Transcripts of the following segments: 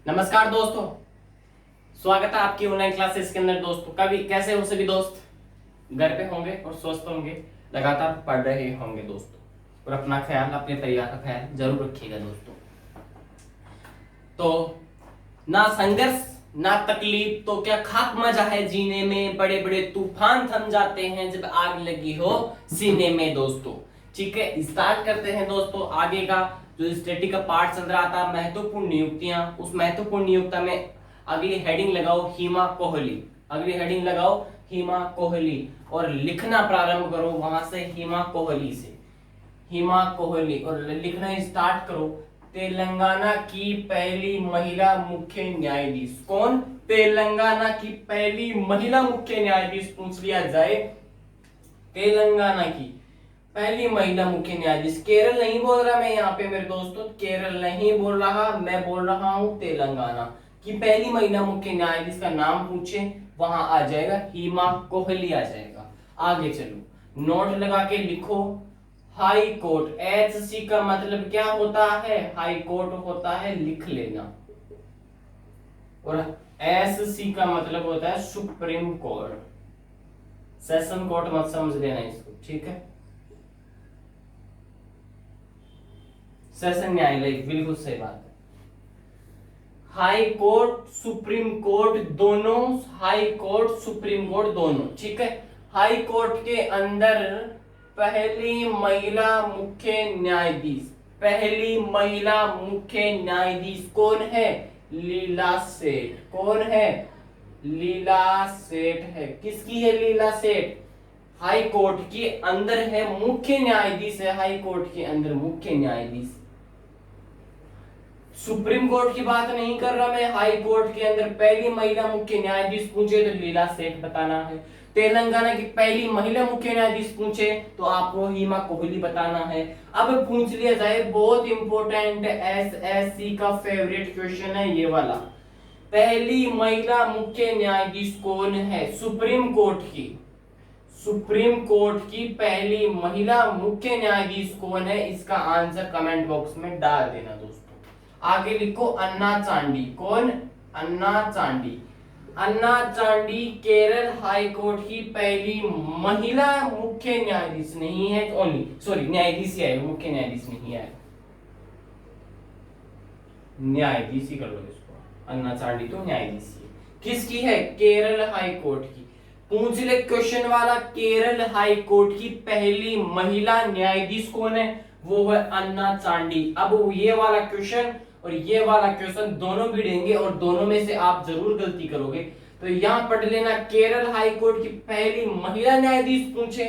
नमस्कार दोस्तों, स्वागत है आपकी ऑनलाइन क्लासेस के अंदर। दोस्तों कभी कैसे हो सभी दोस्त? घर पे होंगे और स्वस्थ होंगे, लगातार पढ़ रहे होंगे दोस्तों। और अपना ख्याल, अपने परिवार का ख्याल जरूर रखिएगा दोस्तों। तो ना संघर्ष ना तकलीफ तो क्या खाक मजा है जीने में, बड़े बड़े तूफान थम जाते हैं जब आग लगी हो सीने में दोस्तों। ठीक है, स्टार्ट करते हैं दोस्तों आगे का जो स्टैटिक का पार्ट चल रहा था, महत्वपूर्ण नियुक्तियां। उस महत्वपूर्ण नियुक्ता में अगली हेडिंग लगाओ हिमा कोहली। अगली हेडिंग लगाओ हिमा कोहली और लिखना प्रारंभ करो वहां से हिमा कोहली से। हिमा कोहली और लिखना स्टार्ट करो। तेलंगाना की पहली महिला मुख्य न्यायाधीश कौन? तेलंगाना की पहली महिला मुख्य न्यायाधीश पूछ लिया जाए। तेलंगाना की पहली महिला मुख्य न्यायाधीश, केरल नहीं बोल रहा मैं यहाँ पे मेरे दोस्तों, केरल नहीं बोल रहा, मैं बोल रहा हूँ तेलंगाना की पहली महिला मुख्य न्यायाधीश का नाम पूछे, वहां आ जाएगा हिमा कोहली आ जाएगा। आगे चलो, नोट लगा के लिखो हाई कोर्ट। एच सी का मतलब क्या होता है? हाई कोर्ट होता है, लिख लेना। और एस सी का मतलब होता है सुप्रीम कोर्ट। सेशन कोर्ट मत समझ लेना इसको, ठीक है? सेशन न्यायालय, बिल्कुल सही बात है। हाई कोर्ट सुप्रीम कोर्ट दोनों, हाई कोर्ट सुप्रीम कोर्ट दोनों, ठीक है। हाई कोर्ट के अंदर पहली महिला मुख्य न्यायाधीश, पहली महिला मुख्य न्यायाधीश कौन है? लीला सेठ। कौन है? लीला सेठ है। किसकी है लीला सेठ? हाई कोर्ट के अंदर है, मुख्य न्यायाधीश है हाई कोर्ट के अंदर, मुख्य न्यायाधीश। सुप्रीम कोर्ट की बात नहीं कर रहा मैं, हाई कोर्ट के अंदर पहली महिला मुख्य न्यायाधीश पूछे तो लीला सेठ बताना है। तेलंगाना की पहली महिला मुख्य न्यायाधीश पूछे तो आपको हिमा कोहली बताना है। अब पूछ लिया जाए बहुत इंपॉर्टेंट एसएससी का फेवरेट क्वेश्चन है ये वाला, पहली महिला मुख्य न्यायाधीश कौन है सुप्रीम कोर्ट की? सुप्रीम कोर्ट की पहली महिला मुख्य न्यायाधीश कौन है? इसका आंसर कमेंट बॉक्स में डाल देना दोस्तों। आगे लिखो अन्ना चांडी। कौन? अन्ना चांडी। अन्ना चांडी केरल हाई कोर्ट की पहली महिला मुख्य न्यायाधीश नहीं है, ओनली सॉरी न्यायाधीश ही है, मुख्य न्यायाधीश नहीं है, न्यायाधीश ही कर लो इसको। अन्ना चांडी तो न्यायाधीश ही है। किसकी है? केरल हाई कोर्ट की। पूछ ले क्वेश्चन वाला, केरल हाई कोर्ट की पहली महिला न्यायाधीश कौन है? वो है अन्ना चांडी। अब ये वाला क्वेश्चन और ये वाला क्वेश्चन दोनों भिड़ेंगे और दोनों में से आप जरूर गलती करोगे, तो यहां पढ़ लेना केरल हाई कोर्ट की पहली महिला न्यायाधीश पूछे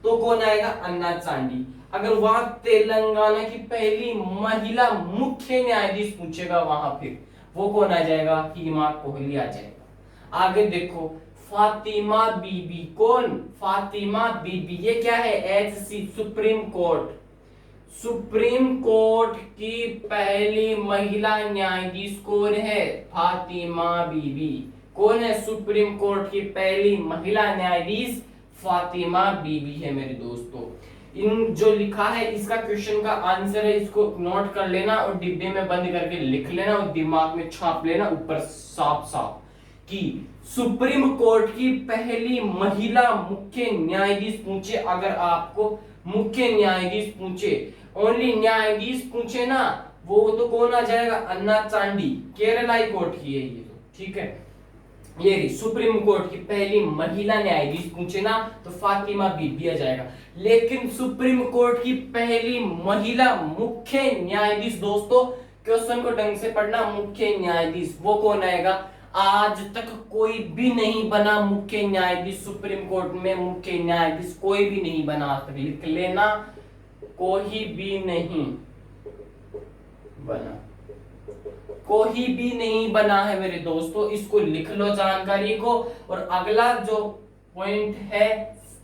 तो कौन आएगा? अन्ना चांडी। अगर वहां तेलंगाना की पहली महिला मुख्य न्यायाधीश पूछेगा वहां फिर वो कौन आ जाएगा? हिमा कोहली आ जाएगा। आगे देखो फातिमा बीबी। कौन? फातिमा बीबी। ये क्या है? HC supreme court. Supreme court की पहली महिला न्यायाधीश कौन है? फातिमा बीबी। कौन है सुप्रीम कोर्ट की पहली महिला न्यायाधीश? फातिमा बीबी है मेरे दोस्तों। इन जो लिखा है इसका क्वेश्चन का आंसर है, इसको नोट कर लेना और डिब्बे में बंद करके लिख लेना और दिमाग में छाप लेना ऊपर साफ साफ कि सुप्रीम कोर्ट की पहली महिला मुख्य न्यायाधीश पूछे। अगर आपको मुख्य न्यायाधीश पूछे, ओनली न्यायाधीश पूछे ना, वो तो कौन आ जाएगा? अन्ना चांडी। केरल हाई कोर्ट की है ये तो, ठीक है। ये सुप्रीम कोर्ट की पहली महिला न्यायाधीश पूछे ना तो फातिमा बीबी आ जाएगा। लेकिन सुप्रीम कोर्ट की पहली महिला मुख्य न्यायाधीश दोस्तों, क्वेश्चन को ढंग से पढ़ना, मुख्य न्यायाधीश वो कौन आएगा? आज तक कोई भी नहीं बना मुख्य न्यायाधीश सुप्रीम कोर्ट में, मुख्य न्यायाधीश कोई भी नहीं बना आज तक, लिख लेना, कोई भी नहीं बना, कोई भी नहीं बना है मेरे दोस्तों। इसको लिख लो जानकारी को। और अगला जो पॉइंट है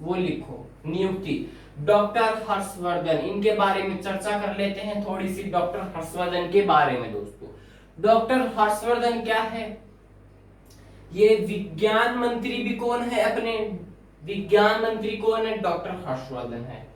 वो लिखो, नियुक्ति। डॉक्टर हर्षवर्धन, इनके बारे में चर्चा कर लेते हैं थोड़ी सी डॉक्टर हर्षवर्धन के बारे में दोस्तों। डॉक्टर हर्षवर्धन क्या है? ये विज्ञान मंत्री भी कौन है अपने? विज्ञान मंत्री कौन है? डॉक्टर हर्षवर्धन है।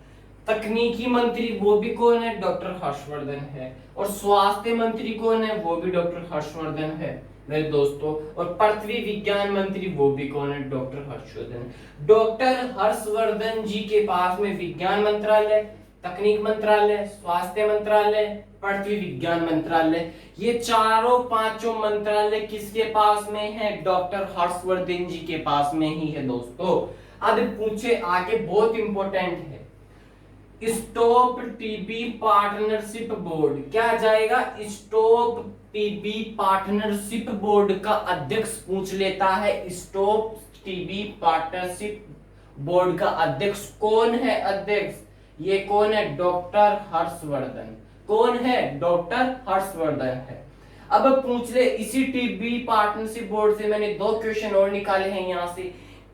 तकनीकी मंत्री वो भी कौन है, डॉक्टर हर्षवर्धन है। और स्वास्थ्य मंत्री कौन है, वो भी डॉक्टर हर्षवर्धन है मेरे दोस्तों। और पृथ्वी विज्ञान मंत्री वो भी कौन है, डॉक्टर हर्षवर्धन। डॉक्टर हर्षवर्धन जी के पास में विज्ञान मंत्रालय, तकनीक मंत्रालय, स्वास्थ्य मंत्रालय, पृथ्वी विज्ञान मंत्रालय, ये चारों पांचों मंत्रालय किसके पास में है, डॉक्टर हर्षवर्धन जी के पास में ही है दोस्तों। अब पूछे आगे, बहुत इंपॉर्टेंट है, स्टॉप टीबी पार्टनरशिप बोर्ड क्या जाएगा, स्टॉप टीबी पार्टनरशिप बोर्ड का अध्यक्ष पूछ लेता है। स्टॉप टीबी पार्टनरशिप बोर्ड का अध्यक्ष कौन है, अध्यक्ष ये कौन है, डॉक्टर हर्षवर्धन। कौन है, डॉक्टर हर्षवर्धन है। अब पूछ ले, इसी टीबी पार्टनरशिप बोर्ड से मैंने दो क्वेश्चन और निकाले हैं यहां से।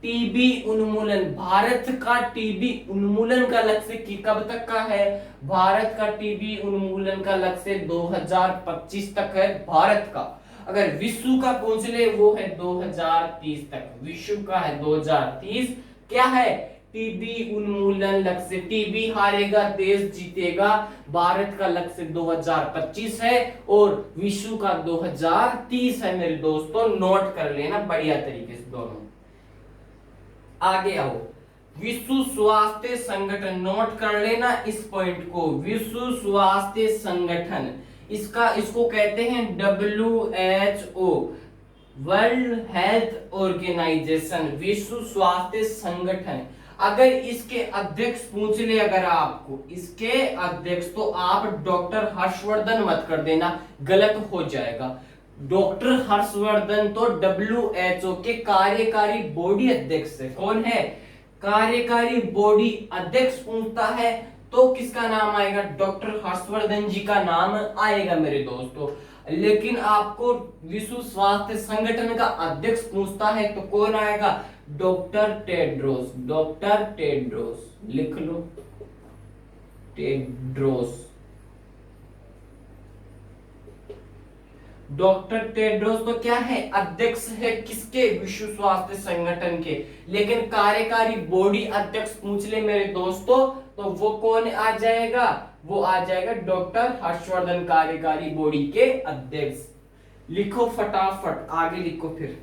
टीबी उन्मूलन, भारत का टीबी उन्मूलन का लक्ष्य कब तक का है, भारत का टीबी उन्मूलन का लक्ष्य 2025 तक है भारत का। अगर विश्व का पूछ ले वो है 2030 तक, विश्व का है 2030। क्या है, टीबी उन्मूलन लक्ष्य, टीबी हारेगा देश जीतेगा, भारत का लक्ष्य 2025 है और विश्व का 2030 है मेरे दोस्तों, नोट कर लेना बढ़िया तरीके से दोनों। आगे आओ, विश्व स्वास्थ्य संगठन, नोट कर लेना इस पॉइंट को, विश्व स्वास्थ्य संगठन, इसको कहते हैं WHO, वर्ल्ड हेल्थ ऑर्गेनाइजेशन, विश्व स्वास्थ्य संगठन। अगर इसके अध्यक्ष पूछ ले अगर आपको, इसके अध्यक्ष, तो आप डॉक्टर हर्षवर्धन मत कर देना, गलत हो जाएगा। डॉक्टर हर्षवर्धन तो WHO के कार्यकारी बॉडी अध्यक्ष है। कौन है, कार्यकारी बॉडी अध्यक्ष पूछता है तो किसका नाम आएगा, डॉक्टर हर्षवर्धन जी का नाम आएगा मेरे दोस्तों। लेकिन आपको विश्व स्वास्थ्य संगठन का अध्यक्ष पूछता है तो कौन आएगा, डॉक्टर टेड्रोस, डॉक्टर टेड्रोस लिख लो, टेड्रोस, डॉक्टर टेड्रोस तो क्या है, अध्यक्ष है किसके, विश्व स्वास्थ्य संगठन के। लेकिन कार्यकारी बॉडी अध्यक्ष पूछ ले मेरे दोस्तों तो वो कौन आ जाएगा, वो आ जाएगा डॉक्टर हर्षवर्धन, कार्यकारी बॉडी के अध्यक्ष। लिखो फटाफट, आगे लिखो फिर।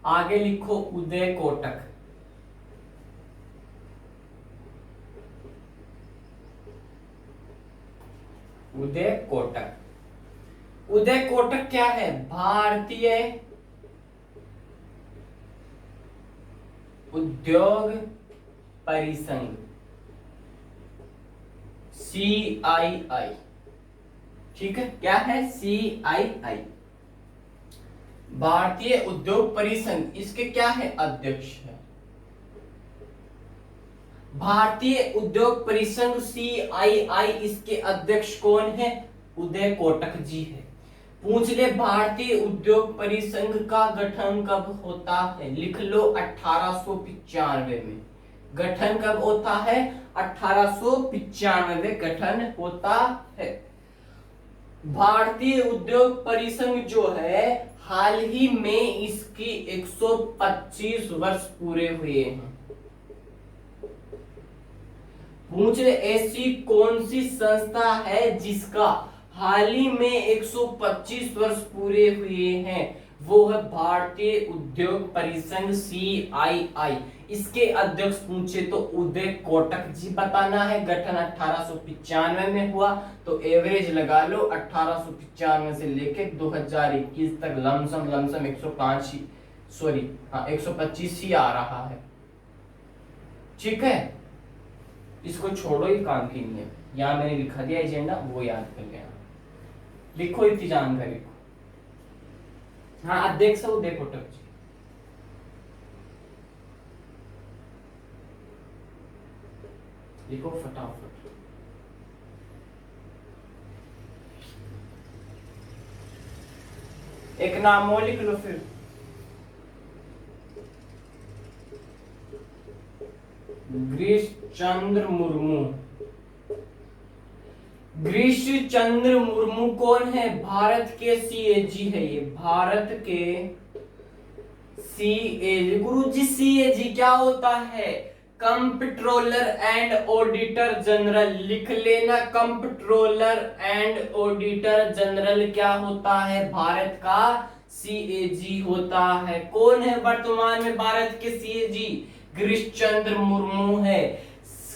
आगे लिखो उदय कोटक, उदय कोटक। उदय कोटक क्या है, भारतीय उद्योग परिसंघ, CII, ठीक है, क्या है, CII, भारतीय उद्योग परिसंघ, इसके क्या है, अध्यक्ष है। भारतीय उद्योग परिसंघ CII, इसके अध्यक्ष कौन है, उदय कोटक जी है। पूछ ले, भारतीय उद्योग परिसंघ का गठन कब होता है, लिख लो 1895 में। गठन कब होता है, 1895 गठन होता है। भारतीय उद्योग परिसंघ जो है हाल ही में इसकी 125 वर्ष पूरे हुए हैं। पूछ ले, ऐसी कौन सी संस्था है जिसका हाल ही में 125 वर्ष पूरे हुए हैं, वो है भारतीय उद्योग परिसंघ CII। इसके अध्यक्ष पूछे तो उदय कोटक जी बताना है। गठन 1895 में हुआ तो एवरेज लगा लो 1895 से लेके 2021 तक लमसम 105 ही, सॉरी हाँ 125 ही आ रहा है। ठीक है, इसको छोड़ो, ही काम की नहीं है। यहाँ मैंने लिखा दिया एजेंडा, वो याद कर लेना। लिखो इतनी जानकारी को। हाँ, अध्यक्ष उदय कोटक जी। लिखो फटाफट। एक नाम और लिख लो फिर। गिरीश चंद्र मुर्मू। गिरीश चंद्र मुर्मू कौन है? भारत के सीएजी है ये, भारत के सीएजी। गुरुजी सीएजी क्या होता है? Comptroller and auditor general. लिख लेना, कंप्ट्रोलर एंड ऑडिटर जनरल क्या होता है? भारत का सीएजी होता है। कौन है वर्तमान में भारत के सीएजी? गिरीश चंद्र मुर्मू है।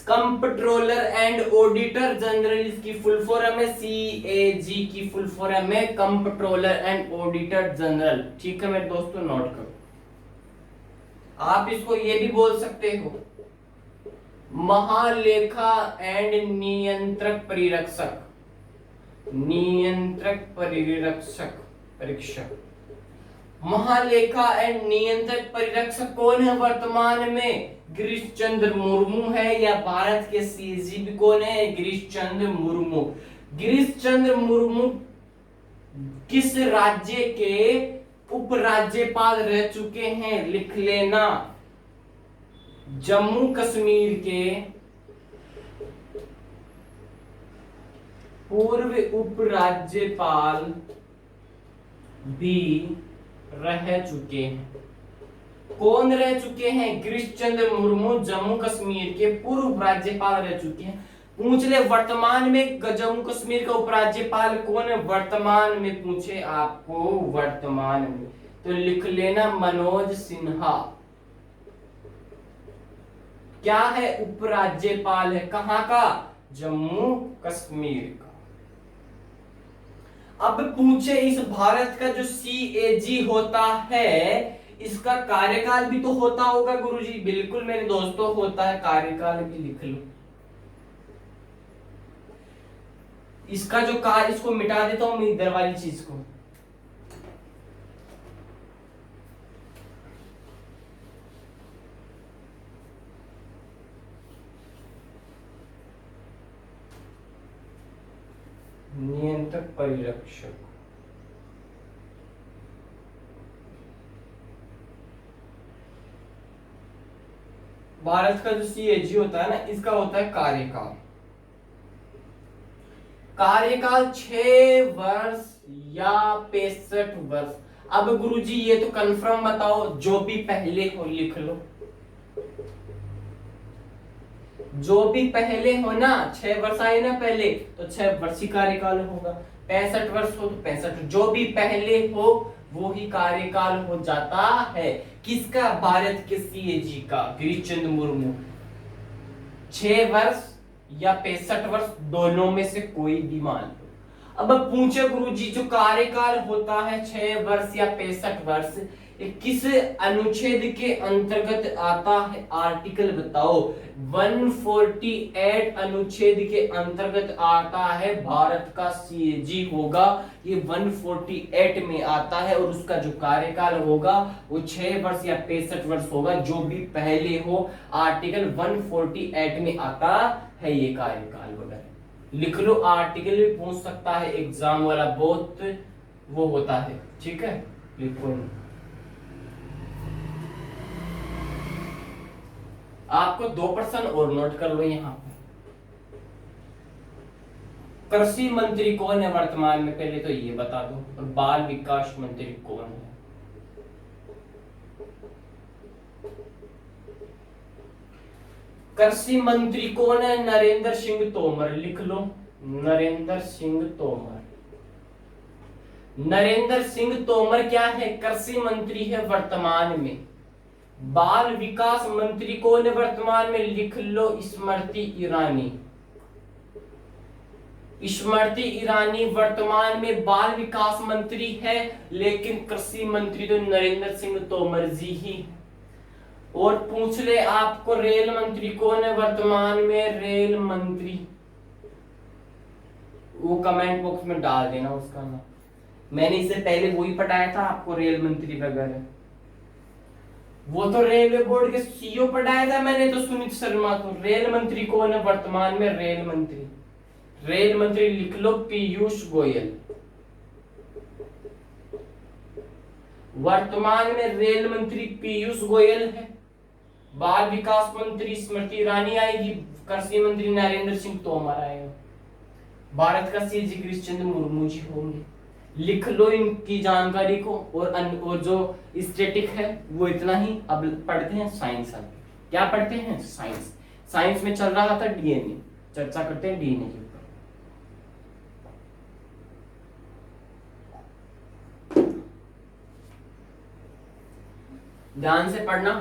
कंप्ट्रोलर एंड ऑडिटर जनरल इसकी फुल फॉर्म है, सीएजी की फुल फॉर्म है कंप्ट्रोलर एंड ऑडिटर जनरल। ठीक है मेरे दोस्तों, नोट करो। आप इसको ये भी बोल सकते हो महालेखा एंड नियंत्रक परिरक्षक। नियंत्रक परिरक्षक परीक्षक। महालेखा एंड नियंत्रक परिरक्षक कौन है वर्तमान में? गिरीश चंद्र मुर्मू है। या भारत के सीएजी भी कौन है? गिरीश चंद्र मुर्मू। गिरीश चंद्र मुर्मू किस राज्य के उपराज्यपाल रह चुके हैं? लिख लेना, जम्मू कश्मीर के पूर्व उपराज्यपाल भी रह चुके हैं। कौन रह चुके हैं? गिरीश चंद्र मुर्मू जम्मू कश्मीर के पूर्व राज्यपाल रह चुके हैं। पूछ ले वर्तमान में जम्मू कश्मीर का उपराज्यपाल कौन है? वर्तमान में पूछे आपको वर्तमान में, तो लिख लेना मनोज सिन्हा। क्या है? उपराज्यपाल है। कहां का? जम्मू कश्मीर का। अब पूछे इस भारत का जो सीएजी होता है इसका कार्यकाल भी तो होता होगा गुरुजी। बिल्कुल मेरे दोस्तों होता है, कार्यकाल भी लिख लो। इसका जो कार्य, इसको मिटा देता हूं मैं इधर वाली चीज को। नियंत्रक परिरक्षक। भारत का जो सीएजी होता है ना, इसका होता है कार्यकाल। कार्यकाल 6 वर्ष या 65 वर्ष। अब गुरुजी ये तो कंफर्म बताओ, जो भी पहले हो लिख लो। जो भी पहले हो ना, 6 वर्ष आए ना पहले, तो 6 वर्षीय कार्यकाल होगा। 65 वर्ष हो तो 65, जो भी पहले हो वो ही कार्यकाल हो जाता है। किसका? भारत के सीएजी का, गिरीश चंद्र मुर्मू। 6 वर्ष या 65 वर्ष, दोनों में से कोई भी मान लो। अब पूछे गुरुजी जो कार्यकाल होता है 6 वर्ष या 65 वर्ष, किस अनुच्छेद के अंतर्गत आता है? आर्टिकल बताओ। 148 अनुच्छेद के अंतर्गत आता है भारत का सीएजी होगा। ये 148 में आता है और उसका जो कार्यकाल होगा वो 6 वर्ष या 65 वर्ष होगा, जो भी पहले हो। आर्टिकल 148 में आता है ये कार्यकाल वगैरह। लिख लो, आर्टिकल भी पूछ सकता है एग्जाम वाला, बहुत वो होता है। ठीक है, लिखो। आपको 2% और नोट कर लो यहां पे। कृषि मंत्री कौन है वर्तमान में? पहले तो ये बता दो। और बाल विकास मंत्री कौन है? कृषि मंत्री कौन है? नरेंद्र सिंह तोमर। लिख लो, नरेंद्र सिंह तोमर। नरेंद्र सिंह तोमर क्या है? कृषि मंत्री है वर्तमान में। बाल विकास मंत्री कौन है वर्तमान में? लिख लो, स्मृति ईरानी। स्मृति ईरानी वर्तमान में बाल विकास मंत्री है, लेकिन कृषि मंत्री तो नरेंद्र सिंह तोमर जी ही। और पूछ ले आपको रेल मंत्री कौन है वर्तमान में? रेल मंत्री, वो कमेंट बॉक्स में डाल देना उसका नाम। मैंने इससे पहले वही पढ़ाया था आपको, रेल मंत्री वगैरह। वो तो रेलवे बोर्ड के सीईओ पढ़ाया था मैंने तो, सुनीत शर्मा को। रेल मंत्री कौन है वर्तमान में? रेल मंत्री, रेल मंत्री लिख लो पीयूष गोयल। वर्तमान में रेल मंत्री पीयूष गोयल है। बाल विकास मंत्री स्मृति ईरानी आएगी। कृषि मंत्री नरेंद्र सिंह तोमर आएगा। भारत का सीजी कृष्णचंद्र मुर्मू जी होंगे। लिख लो इनकी जानकारी को। और जो स्टैटिक है वो इतना ही। अब पढ़ते हैं साइंस। अब क्या पढ़ते हैं? साइंस। साइंस में चल रहा था डीएनए, चर्चा करते हैं डीएनए के ऊपर। ध्यान से पढ़ना।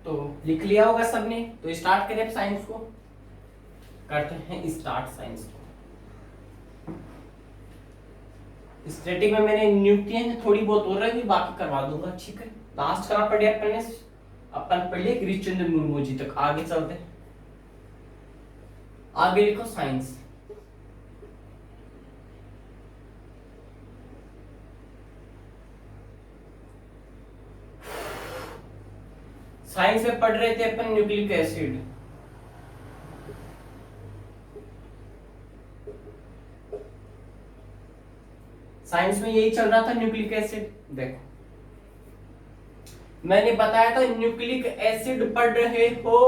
तो लिख लिया होगा सबने, तो स्टार्ट करें अब साइंस को। करते हैं स्टार्ट साइंस को। स्टैटिक में मैंने नियुक्तियां हैं थोड़ी बहुत और रही, बाकी करवा दूंगा, ठीक है। लास्ट कहाँ पढ़े अपन पढ़ लिए कृष्णचंद्र मुर्मू जी तक। आगे चलते हैं। आगे लिखो साइंस। साइंस में पढ़ रहे थे अपन न्यूक्लिक एसिड। साइंस में यही चल रहा था न्यूक्लिक एसिड। देखो मैंने बताया था न्यूक्लिक एसिड पढ़ रहे हो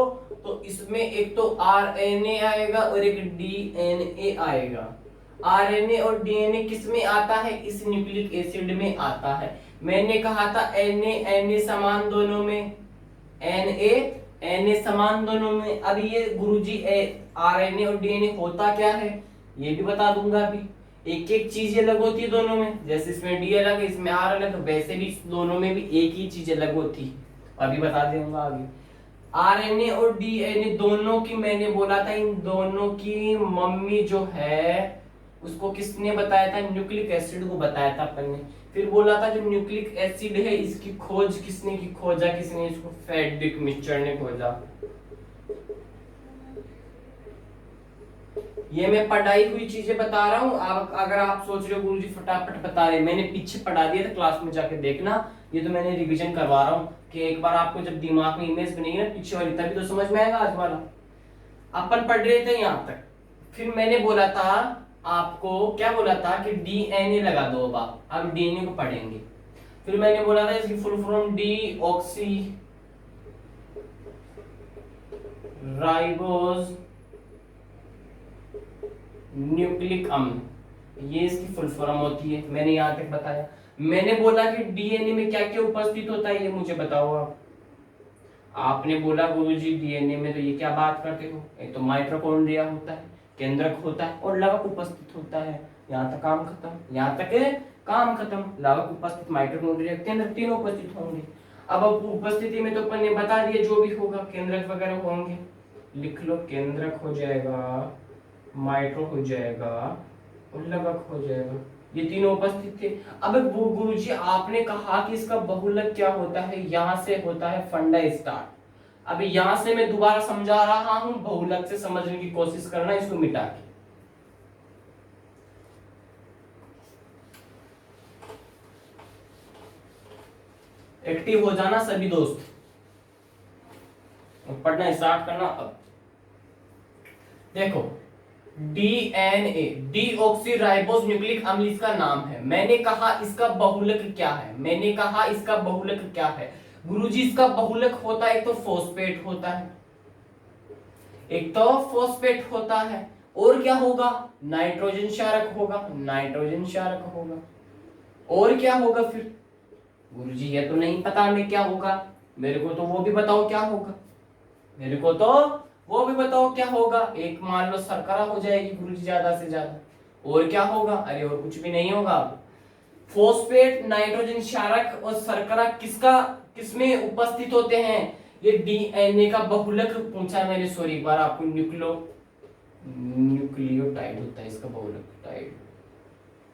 तो इसमें एक तो आरएनए आएगा और एक डीएनए आएगा। आरएनए और डीएनए किस में आता है? इस न्यूक्लिक एसिड में आता है। मैंने कहा था एनए समान दोनों में, एनए समान दोनों में। अब ये गुरुजी आरएनए और डीएनए होता क्या है ये भी बता दूंगा अभी। एक एक चीज अलग होती है दोनों में, जैसे इसमें डी अलग है इसमें आर अलग है, वैसे भी दोनों में भी एक ही चीज अलग होती है, अभी बता दूंगा आगे। आरएनए और डीएनए दोनों की मैंने बोला था, इन दोनों की मम्मी जो है उसको किसने बताया था? न्यूक्लिक एसिड को बताया था अपन ने। फिर बोला था जो न्यूक्लिक एसिड है इसकी खोज किसने की? खोजा किसने इसको? फ्रेडरिक मिचर ने खोजा। ये मैं पढ़ाई हुई चीजें बता रहा हूँ। आप अगर आप सोच रहे हो गुरुजी फटाफट बता रहे, मैंने पीछे पढ़ा दिया था, क्लास में जाके देखना। ये तो मैंने रिवीजन करवा रहा हूँ कि एक बार आपको जब दिमाग में इमेज बनेगी ना पीछे वाली, तभी तो समझ में आएगा आज वाला। अपन पढ़ रहे थे यहाँ तक। फिर मैंने बोला था आपको, क्या बोला था कि डीएनए लगा दो। अब डीएनए को पढ़ेंगे। फिर मैंने बोला था इसकी full form D oxy ribose nucleic अम्ल, ये इसकी फुल फॉर्म होती है। मैंने यहां तक बताया। मैंने बोला कि डीएनए में क्या क्या उपस्थित होता है ये मुझे बताओ आप। आपने बोला गुरुजी डीएनए में तो ये क्या बात करते हो? एक तो माइटोकॉन्ड्रिया होता है, केंद्रक होता है और लवक उपस्थित होता है। यहाँ तक काम खत्म, यहाँ तक काम खत्म। लवक उपस्थित, माइटोकॉन्ड्रिया, केंद्रक तीनों उपस्थित होंगे। अब उपस्थिति में तो अपन ने बता दिया जो भी होगा, केंद्रक वगैरह होंगे। लिख लो केंद्रक हो जाएगा, माइट्रो हो जाएगा और लवक हो जाएगा। ये तीनों उपस्थित थे। अब वो गुरुजी आपने कहा कि इसका बहुलक क्या होता है? यहां से होता है फंडा स्टार्ट। अब यहां से मैं दोबारा समझा रहा हूं, बहुलक से समझने की कोशिश करना इसको मिटा के। एक्टिव हो जाना सभी दोस्त, पढ़ना स्टार्ट करना। अब देखो डीएनए, डीऑक्सीराइबोस न्यूक्लिक अम्ल इसका नाम है। मैंने कहा इसका बहुलक क्या है? मैंने कहा इसका बहुलक क्या है गुरुजी? इसका बहुलक होता है एक तो फॉस्फेट होता है, एक तो फॉस्फेट होता है, और क्या होगा? नाइट्रोजन क्षारक होगा, नाइट्रोजन क्षारक होगा। और क्या होगा फिर? गुरुजी ये तो नहीं पता हमें क्या होगा, मेरे को तो वो भी बताओ क्या होगा, मेरे को तो वो भी बताओ क्या होगा। एक मान लो शर्करा हो जाएगी गुरुजी ज्यादा से ज्यादा। और क्या होगा? अरे और कुछ भी नहीं होगा। फॉस्फेट, नाइट्रोजन क्षारक और शर्करा किसमें उपस्थित होते हैं? ये डीएनए का बहुलक पूछा मैंने, सॉरी एक बार आपको न्यूक्लियोटाइड होता है इसका बहुलक टाइड।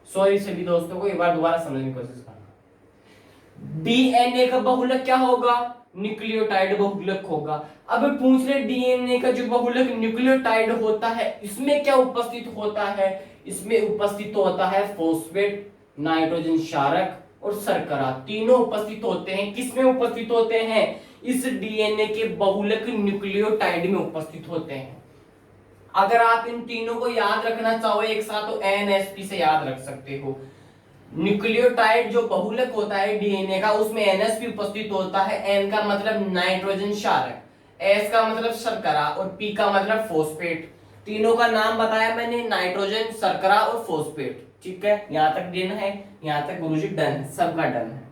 सॉरी सभी दोस्तों को एक बार दोबारा समझने की कोशिश करना। डीएनए का बहुलक क्या होगा? न्यूक्लियोटाइड बहुलक होगा। अब पूछ रहे डीएनए का जो बहुलक न्यूक्लियोटाइड होता है इसमें क्या उपस्थित होता है? इसमें उपस्थित होता है फॉस्फेट, नाइट्रोजन क्षारक और शर्करा, तीनों उपस्थित होते हैं। किसमें उपस्थित होते हैं? इस डीएनए के बहुलक न्यूक्लियोटाइड में उपस्थित होते हैं। अगर आप इन तीनों को याद रखना चाहो एक साथ तो एनएसपी से याद रख सकते हो। न्यूक्लियोटाइड जो बहुलक होता है डीएनए का उसमें एनएसपी उपस्थित होता है। एन का मतलब नाइट्रोजन क्षारक, एस का मतलब शर्करा और पी का मतलब फॉस्फेट। तीनों का नाम बताया मैंने, नाइट्रोजन, शर्करा और फॉस्फेट। ठीक है, यहां तक डन है, यहां तक गुरुजी डन है, सबका डन है।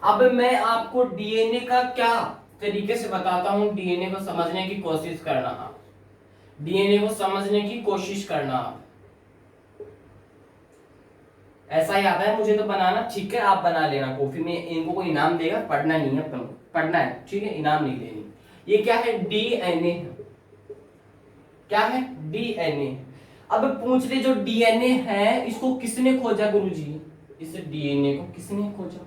अब मैं आपको डीएनए का क्या तरीके से बताता हूं, डीएनए को समझने की कोशिश करना आप, डीएनए को समझने की कोशिश करना आप। ऐसा ही आता है मुझे तो बनाना, ठीक है, आप बना लेना कॉपी में, इनको कोई इनाम देगा, पढ़ना नहीं है, पढ़ना है, ठीक है, इनाम नहीं लेनी। ये क्या है? डीएनए है। क्या है? डीएनए। अब पूछ ले जो डीएनए है इसको किसने खोजा गुरुजी? इस डीएनए को किसने खोजा?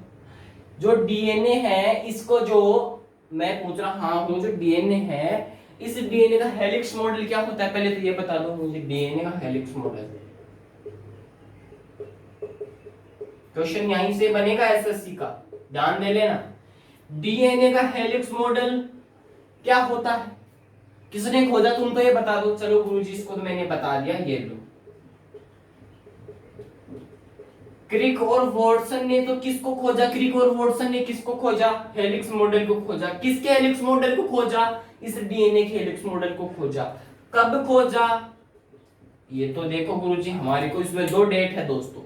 जो डीएनए है इसको, जो मैं पूछ रहा हूं, जो डीएनए है इस डीएनए का हेलिक्स मॉडल क्या होता है? पहले तो ये बता दो मुझे, डीएनए का हेलिक्स मॉडल। क्वेश्चन यहीं से बनेगा एसएससी का, ध्यान दे लेना। डीएनए का हेलिक्स मॉडल क्या होता है? किसने खोजा? तुम तो ये बता दो। चलो गुरुजी इसको तो मैंने बता दिया, ये लो। क्रिक और वॉटसन ने तो किसको खोजा? क्रिक और वॉटसन ने किसको खोजा? हेलिक्स मॉडल को खोजा। किसके हेलिक्स मॉडल को खोजा? इस डीएनए के हेलिक्स मॉडल को खोजा। कब खोजा? ये तो देखो गुरुजी हमारे को इसमें दो डेट है दोस्तों,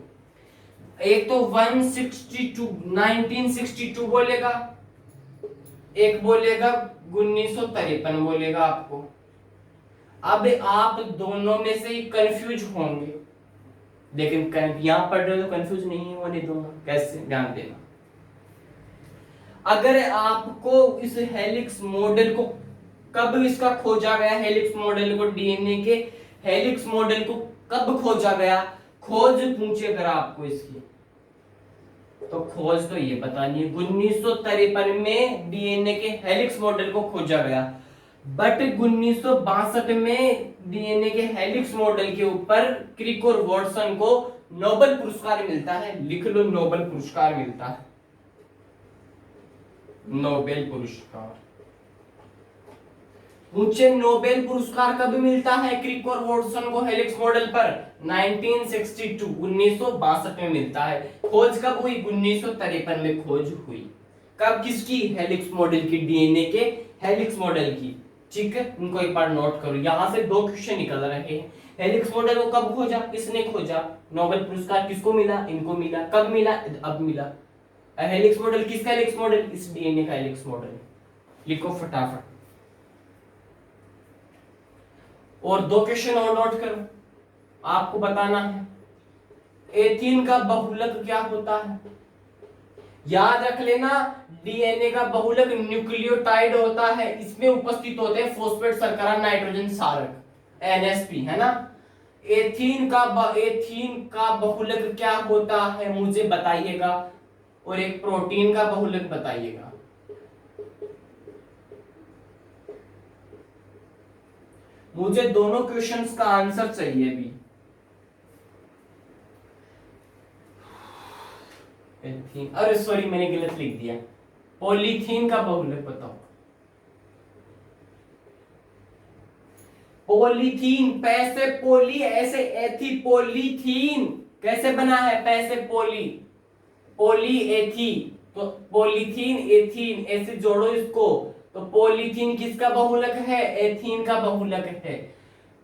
एक तो 1962 बोलेगा, एक बोलेगा 1953 बोलेगा आपको। अब आप दोनों में से ही कंफ्यूज होंगे, लेकिन यहां पढ़ रहे हो तो कंफ्यूज नहीं होने दूंगा। कैसे? ध्यान देना। अगर आपको इस हेलिक्स मॉडल को कब इसका खोजा गया, हेलिक्स मॉडल को, डीएनए के हेलिक्स मॉडल को कब खोजा गया, खोज पूछे अगर आपको इसकी, तो खोज तो ये बतानी है। 1953 में डीएनए के हेलिक्स मॉडल को खोजा गया, बट 1962 में डीएनए के हेलिक्स मॉडल के ऊपर क्रिक और वॉटसन को नोबेल पुरस्कार मिलता है। लिख लो, नोबेल पुरस्कार मिलता है, नोबेल पुरस्कार। मुझे नोबेल पुरस्कार कब मिलता है क्रिक और वॉटसन को हेलिक्स मॉडल पर? 1962 1962 में मिलता है। खोज कब हुई? 1953 में खोज हुई। कब? किसकी? हेलिक्स मॉडल की, डीएनए के हेलिक्स मॉडल की। ठीक है, उनको एक बार नोट करो, यहां से दो क्वेश्चन निकल रहे हैं। हेलिक्स मॉडल को कब खोजा? किसने खोजा? नोबेल पुरस्कार किसको मिला? इनको मिला। कब मिला? अब मिला। हेलिक्स मॉडल किसका हेलिक्स मॉडल? इस डीएनए का हेलिक्स मॉडल। लिखो फटाफट, और दो क्वेश्चन और नोट करो, आपको बताना है एथीन का बहुलक क्या होता है। याद रख लेना, डीएनए का बहुलक न्यूक्लियोटाइड होता है, इसमें उपस्थित होते हैं फॉस्फेट, शर्करा, नाइट्रोजन क्षारक, एनएसपी, है ना। एथीन का बहुलक क्या होता है मुझे बताइएगा, और एक प्रोटीन का बहुलक बताइएगा। मुझे दोनों क्वेश्चंस का आंसर चाहिए भी। अरे सॉरी, मैंने गलत लिख दिया। पॉलीथीन का बहुलक बताओ। पॉलीथीन, पैसे पोली ऐसे एथी, पॉलीथीन कैसे बना है? पैसे पोली, पोली एथी, तो पॉलीथीन एथीन ऐसे जोड़ो इसको, तो पॉलीथीन किसका बहुलक है? एथीन का बहुलक है।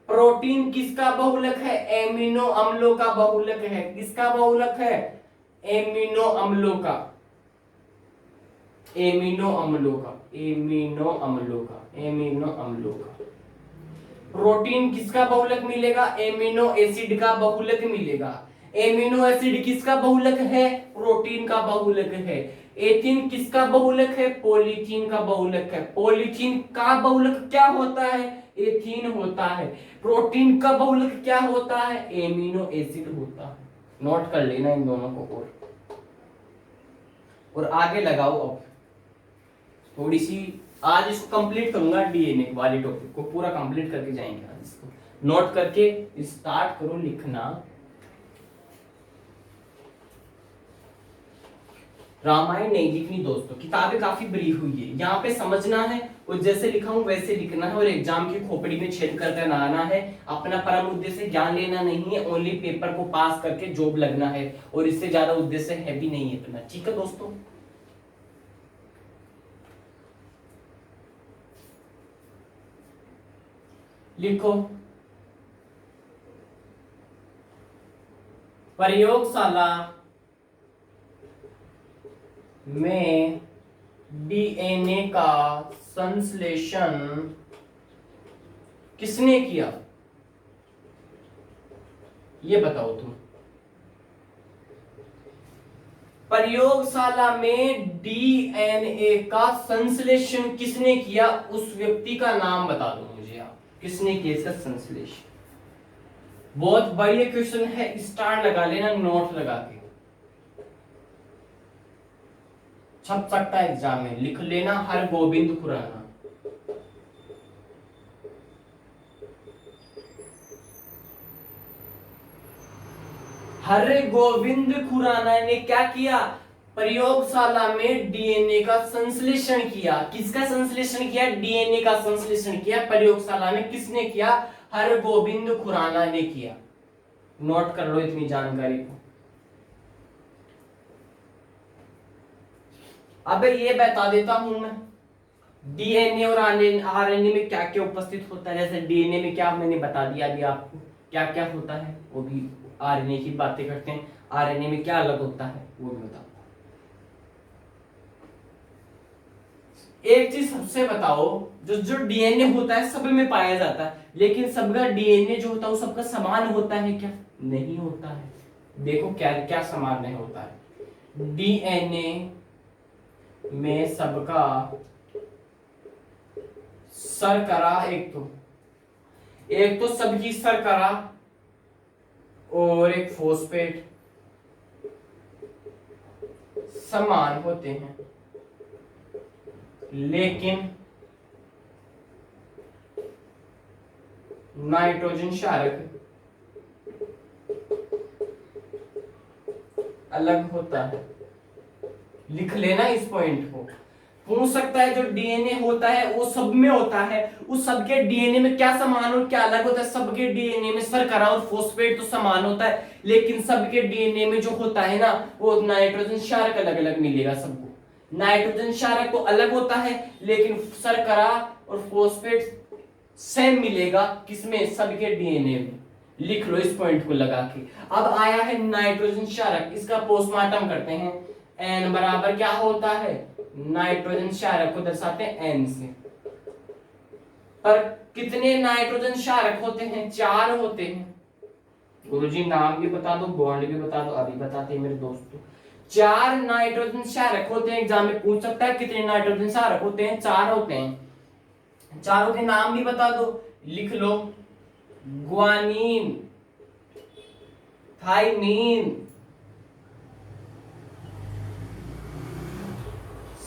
प्रोटीन किसका बहुलक है? एमिनो अम्लों का बहुलक है। किसका बहुलक है? एमिनो अम्लों का, एमिनो अम्लों का, एमिनो अम्लों का, एमिनो अम्लों का। प्रोटीन किसका बहुलक मिलेगा? एमिनो एसिड का बहुलक मिलेगा। एमिनो एसिड किसका बहुलक है? प्रोटीन का बहुलक है। एथीन किसका बहुलक है? पॉलीथीन का बहुलक है। पॉलीथीन का बहुलक क्या होता है? एथीन होता है। प्रोटीन का बहुलक क्या होता है? एमिनो एसिड होता है। नोट कर लेना इन दोनों को। और आगे लगाओ। अब थोड़ी सी आज इसको कंप्लीट करूंगा, डीएनए वाले टॉपिक को पूरा कंप्लीट करके जाएंगे आज इसको। नोट करके स्टार्ट करो लिखना। रामायण नहीं लिखनी दोस्तों, किताबें काफी ब्रीफ हुई है, यहाँ पे समझना है और जैसे लिखा हूं वैसे लिखना है और एग्जाम की खोपड़ी में छेद करके ना आना है। अपना परम उद्देश्य ज्ञान लेना नहीं है, ओनली पेपर को पास करके जॉब लगना है, और इससे ज्यादा उद्देश्य है भी नहीं है अपना। ठीक है दोस्तों, लिखो। प्रयोगशाला में डीएनए का संश्लेषण किसने किया? ये बताओ तुम। प्रयोगशाला में डीएनए का संश्लेषण किसने किया? उस व्यक्ति का नाम बता दो मुझे आप, किसने किया इसका संश्लेषण। बहुत बढ़िया क्वेश्चन है, स्टार लगा लेना नोट लगा के, छप सकता है एग्जाम में। लिख लेना हरगोविंद खुराना। हरगोविंद खुराना ने क्या किया? प्रयोगशाला में डीएनए का संश्लेषण किया। किसका संश्लेषण किया? डीएनए का संश्लेषण किया प्रयोगशाला में। किसने किया? हरगोविंद खुराना ने किया। नोट कर लो इतनी जानकारी को। अब ये बता देता हूं मैं, डीएनए और आरएनए में क्या क्या उपस्थित होता है। जैसे डीएनए में क्या मैंने बता दिया अभी आपको क्या क्या होता है, वो भी आरएनए की बातें करते हैं। आरएनए में क्या अलग होता है वो भी बताओ। एक चीज सबसे बताओ, जो जो डीएनए होता है सब में पाया जाता है, लेकिन सबका डीएनए जो होता है वो सबका समान होता है क्या? नहीं होता है। देखो क्या क्या समान नहीं होता है। डीएनए में सबका शर्करा, एक तो सबकी शर्करा और एक फॉस्फेट समान होते हैं, लेकिन नाइट्रोजन क्षारक अलग होता है। लिख लेना इस पॉइंट को। पूछ सकता है जो डीएनए होता है वो सब में होता है, उस सबके डीएनए में क्या समान और क्या अलग होता है? सबके डीएनए में शर्करा और फॉस्फेट तो समान होता है, लेकिन सबके डीएनए में जो होता है ना वो नाइट्रोजन क्षारक अलग अलग मिलेगा सबको। नाइट्रोजन क्षारक तो अलग होता है, लेकिन शर्करा और फॉस्फेट सेम मिलेगा किसमें? सबके डीएनए में। लिख लो इस पॉइंट को लगा के। अब आया है नाइट्रोजन क्षारक, इसका पोस्टमार्टम करते हैं। एन बराबर क्या होता है? नाइट्रोजन क्षारक को दर्शाते हैं एन से। पर कितने नाइट्रोजन क्षारक होते हैं? 4 होते हैं। गुरुजी नाम भी बता दो, बॉन्ड भी बता दो, अभी बताते हैं मेरे दोस्तों। 4 नाइट्रोजन क्षारक होते हैं। एग्जाम में पूछ सकता है कितने नाइट्रोजन क्षारक होते हैं? 4 होते हैं। चारों के नाम भी बता दो, लिख लो। Guanine, thymine,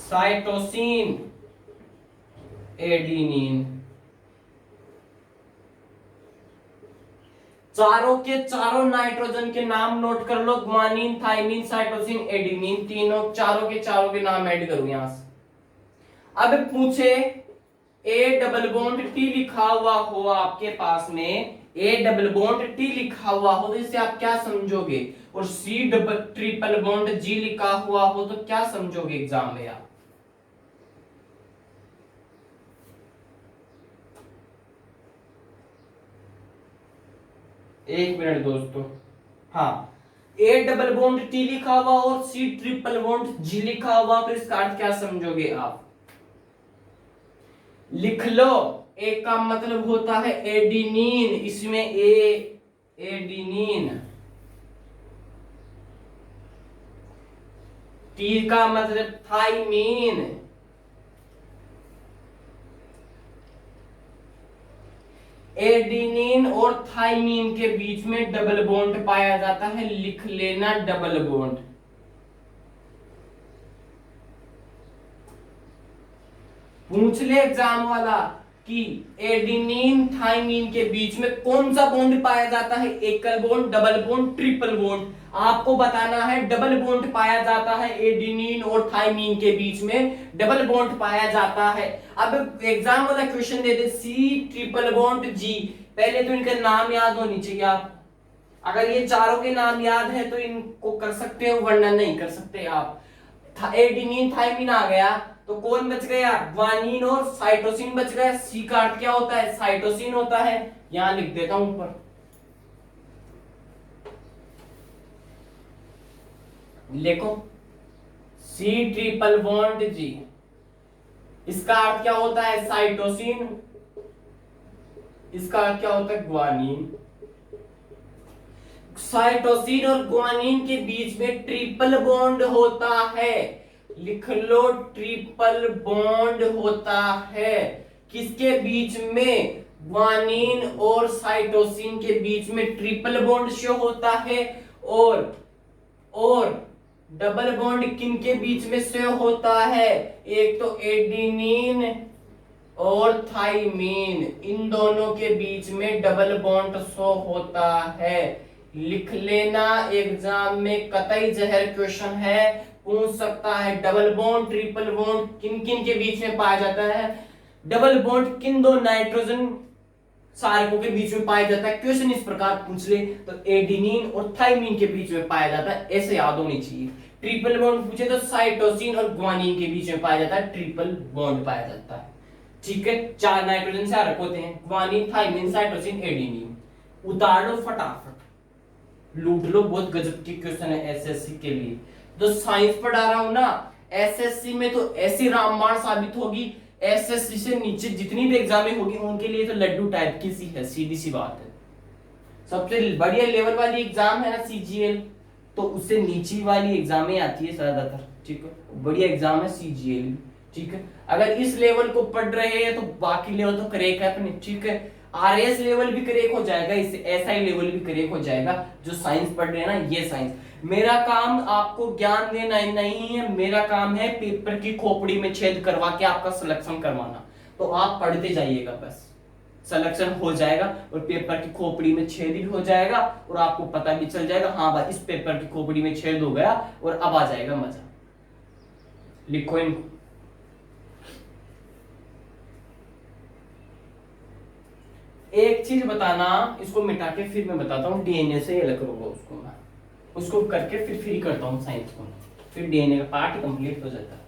cytosine, adenine. चारों के चारों नाइट्रोजन के नाम नोट कर लो। ग्वानीन, थाइमीन, साइटोसिन, एडिनिन, तीनों चारों के नाम ऐड करो यहां से। अब पूछे ए डबल बॉन्ड टी लिखा हुआ हो आपके पास में, ए डबल बॉन्ड टी लिखा हुआ हो तो इससे आप क्या समझोगे? और सी डबल ट्रिपल बॉन्ड जी लिखा हुआ हो तो क्या समझोगे एग्जाम में आप? एक मिनट दोस्तों। हाँ, ए डबल बॉन्ड टी लिखा हुआ और सी ट्रिपल बॉन्ड जी लिखा हुआ तो इसका अर्थ क्या समझोगे आप? लिख लो। ए का मतलब होता है एडिनिन, इसमें एडिनिन। टी का मतलब थाइमीन। एडिनिन और थाइमीन के बीच में डबल बॉन्ड पाया जाता है, लिख लेना डबल बॉन्ड। पूछ ले एग्जाम वाला कि एडिनिन थाइमीन के बीच में कौन सा बॉन्ड पाया जाता है, एकल bond, double bond, triple bond. आपको बताना है डबल बॉन्ड पाया जाता है एडिनिन और थाइमीन के बीच में, डबल बॉन्ड पाया जाता है। अब एग्जाम वाला क्वेश्चन दे दे सी ट्रिपल बॉन्ड जी, पहले तो इनके नाम याद होनी चाहिए आप। अगर ये चारों के नाम याद है तो इनको कर सकते हो, वरना नहीं कर सकते आप। एडिनिन थाइमीन आ गया तो कौन बच गया, ग्वानिन और साइटोसिन बच गया। सी का अर्थ क्या होता है, साइटोसिन होता है। यहां लिख देता हूं ऊपर, लिखो सी ट्रिपल बॉन्ड जी, इसका अर्थ क्या होता है, साइटोसिन। इसका अर्थ क्या होता है, ग्वानिन। साइटोसिन और ग्वानिन के बीच में ट्रिपल बॉन्ड होता है, लिख लो ट्रिपल बॉन्ड होता है। किसके बीच में, ग्वानिन और साइटोसिन के बीच में ट्रिपल बॉन्ड शो होता है। और डबल बॉन्ड किन के बीच में शो होता है, एक तो एडिनिन और थाइमीन, इन दोनों के बीच में डबल बॉन्ड शो होता है। लिख लेना, एग्जाम में कतई जहर क्वेश्चन है, पूछ सकता है डबल बॉन्ड ट्रिपल बॉन्ड किन किन के बीच में पाया जाता है, डबल बॉन्ड किन दो नाइट्रोजन सारकों के बीच में पाया जाता है। क्वेश्चन इस प्रकार पूछ ले तो एडिनिन और थाइमीन के बीच में पाया जाता है, ऐसे याद होनी चाहिए। ट्रिपल बॉन्ड पूछे तो साइटोसिन और ग्वानिन के बीच में पाया जाता है, ट्रिपल बॉन्ड पाया जाता है। ठीक है, 4 नाइट्रोजन सारक होते हैं, ग्वानिन, थाइमीन, साइटोसिन, एडिनिन। उतार लो फटाफट, लूट लो, बहुत गजब के क्वेश्चन है एसएससी के लिए। जो साइंस पढ़ा रहा हूं ना, एसएससी में तो ऐसी रामबाण साबित होगी, एसएससी से नीचे जितनी भी एग्जामें होगी उनके लिए तो लड्डू टाइप की सी है, सीधी सी बात है। सबसे बढ़िया लेवल वाली एग्जाम है ना सीजीएल, तो उससे नीचे वाली एग्जामें आती है ज्यादातर। ठीक है, बढ़िया एग्जाम है सीजीएल। ठीक है, अगर इस लेवल को पढ़ रहे हैं तो बाकी लेवल तो क्रैक है अपने। ठीक है, आरएस लेवल भी क्रैक हो जाएगा, इससे एसआई लेवल भी क्रैक हो जाएगा। जो साइंस पढ़ रहे हैं ना, ये साइंस। मेरा काम आपको ज्ञान देना नहीं है, मेरा काम है पेपर की खोपड़ी में छेद करवा के आपका सिलेक्शन करवाना। तो आप पढ़ते जाइएगा, बस सिलेक्शन हो जाएगा और पेपर की खोपड़ी में छेद भी हो जाएगा और आपको पता भी चल जाएगा, हाँ भाई इस पेपर की खोपड़ी में छेद हो गया, और अब आ जाएगा मजा। लिखो इनको, एक चीज बताना, इसको मिटा के फिर मैं बताता हूँ, डीएनए से अलग होगा उसको, मैं उसको करके फिर फ्री करता हूँ साइंस को, फिर डीएनए का पार्ट कंप्लीट हो जाता है।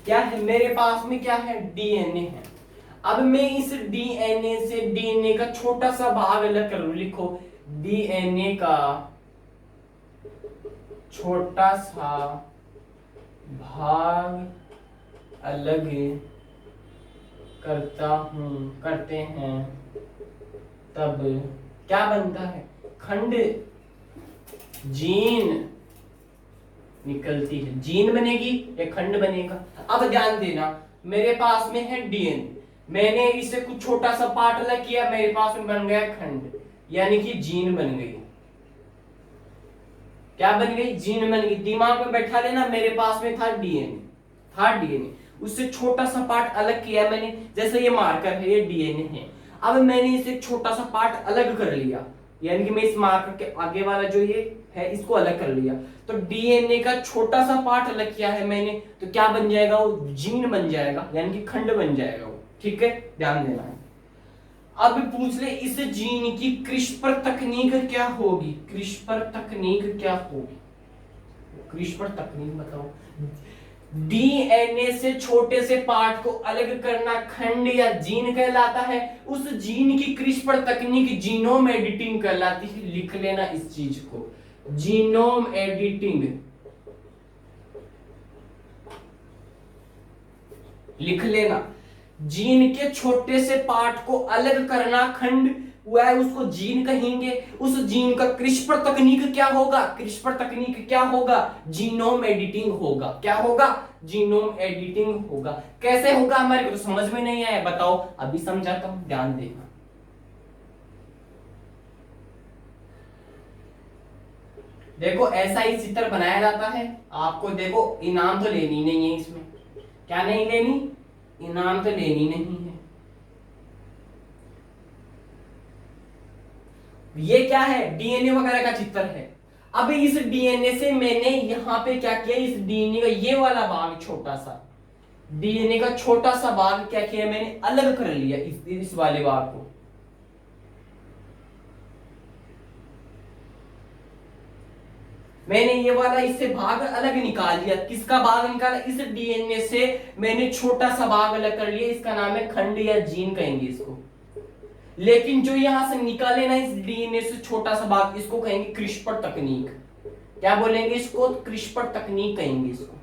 क्या है मेरे पास में, क्या है, डीएनए है। अब मैं इस डीएनए से डीएनए का छोटा सा भाग अलग करूं, लिखो डीएनए का छोटा सा भाग अलग करते हैं, तब क्या बनता है, खंड, जीन निकलती है। जीन बनेगी या खंड बनेगा। अब ध्यान देना, मेरे पास में है डीएनए, मैंने इसे कुछ छोटा सा पार्ट अलग किया, मेरे पास में बन गया खंड, यानी कि जीन बन गई। क्या बन गई, जीन बन गई। दिमाग में बैठा लेना, मेरे पास में था डीएनए, उससे छोटा सा पार्ट अलग किया मैंने, जैसे ये मार्कर है, ये डीएनए है। अब मैंने इसे छोटा सा पार्ट अलग कर लिया, यानी कि मैं इस मार्कर के आगे वाला जो ये है इसको अलग कर लिया, तो डीएनए का छोटा सा पार्ट अलग किया है मैंने, तो क्या बन जाएगा, वो जीन बन जाएगा, यानी कि खंड बन जाएगा वो। ठीक है, ध्यान देना है। अब पूछ ले इस जीन की क्रिस्पर तकनीक क्या होगी, क्रिस्पर तकनीक क्या होगी, क्रिस्पर तकनीक बताओ। डीएनए से छोटे से पार्ट को अलग करना खंड या जीन कहलाता है, उस जीन की क्रिस्पर तकनीक जीनोम एडिटिंग कहलाती है। लिख लेना इस चीज को, जीनोम एडिटिंग। लिख लेना, जीन के छोटे से पार्ट को अलग करना खंड, हुआ है उसको जीन कहेंगे। उस जीन का क्रिस्पर तकनीक क्या होगा? क्रिस्पर तकनीक क्या होगा? जीनोम एडिटिंग होगा। क्या होगा? जीनोम एडिटिंग होगा। कैसे होगा हमारे को तो समझ में नहीं आया, बताओ अभी समझाता हूं, ध्यान देना। देखो ऐसा ही चित्र बनाया जाता है। आपको देखो इनाम तो लेनी नहीं है इसमें, क्या नहीं लेनी? इनाम तो लेनी नहीं है। ये क्या है? डीएनए वगैरह का चित्र है। अब इस डीएनए से मैंने यहां पे क्या किया, इस डीएनए का ये वाला भाग छोटा सा, डीएनए का छोटा सा भाग क्या किया मैंने, अलग कर लिया इस वाले भाग को। मैंने ये वाला इससे भाग अलग निकाल लिया। किसका भाग निकाला? इस डीएनए से मैंने छोटा सा भाग अलग कर लिया, इसका नाम है खंड या जीन कहेंगे इसको। लेकिन जो यहां से निकाले ना इस डीएनए से छोटा सा भाग, इसको कहेंगे क्रिस्पर तकनीक। क्या बोलेंगे इसको? क्रिस्पर तकनीक कहेंगे इसको।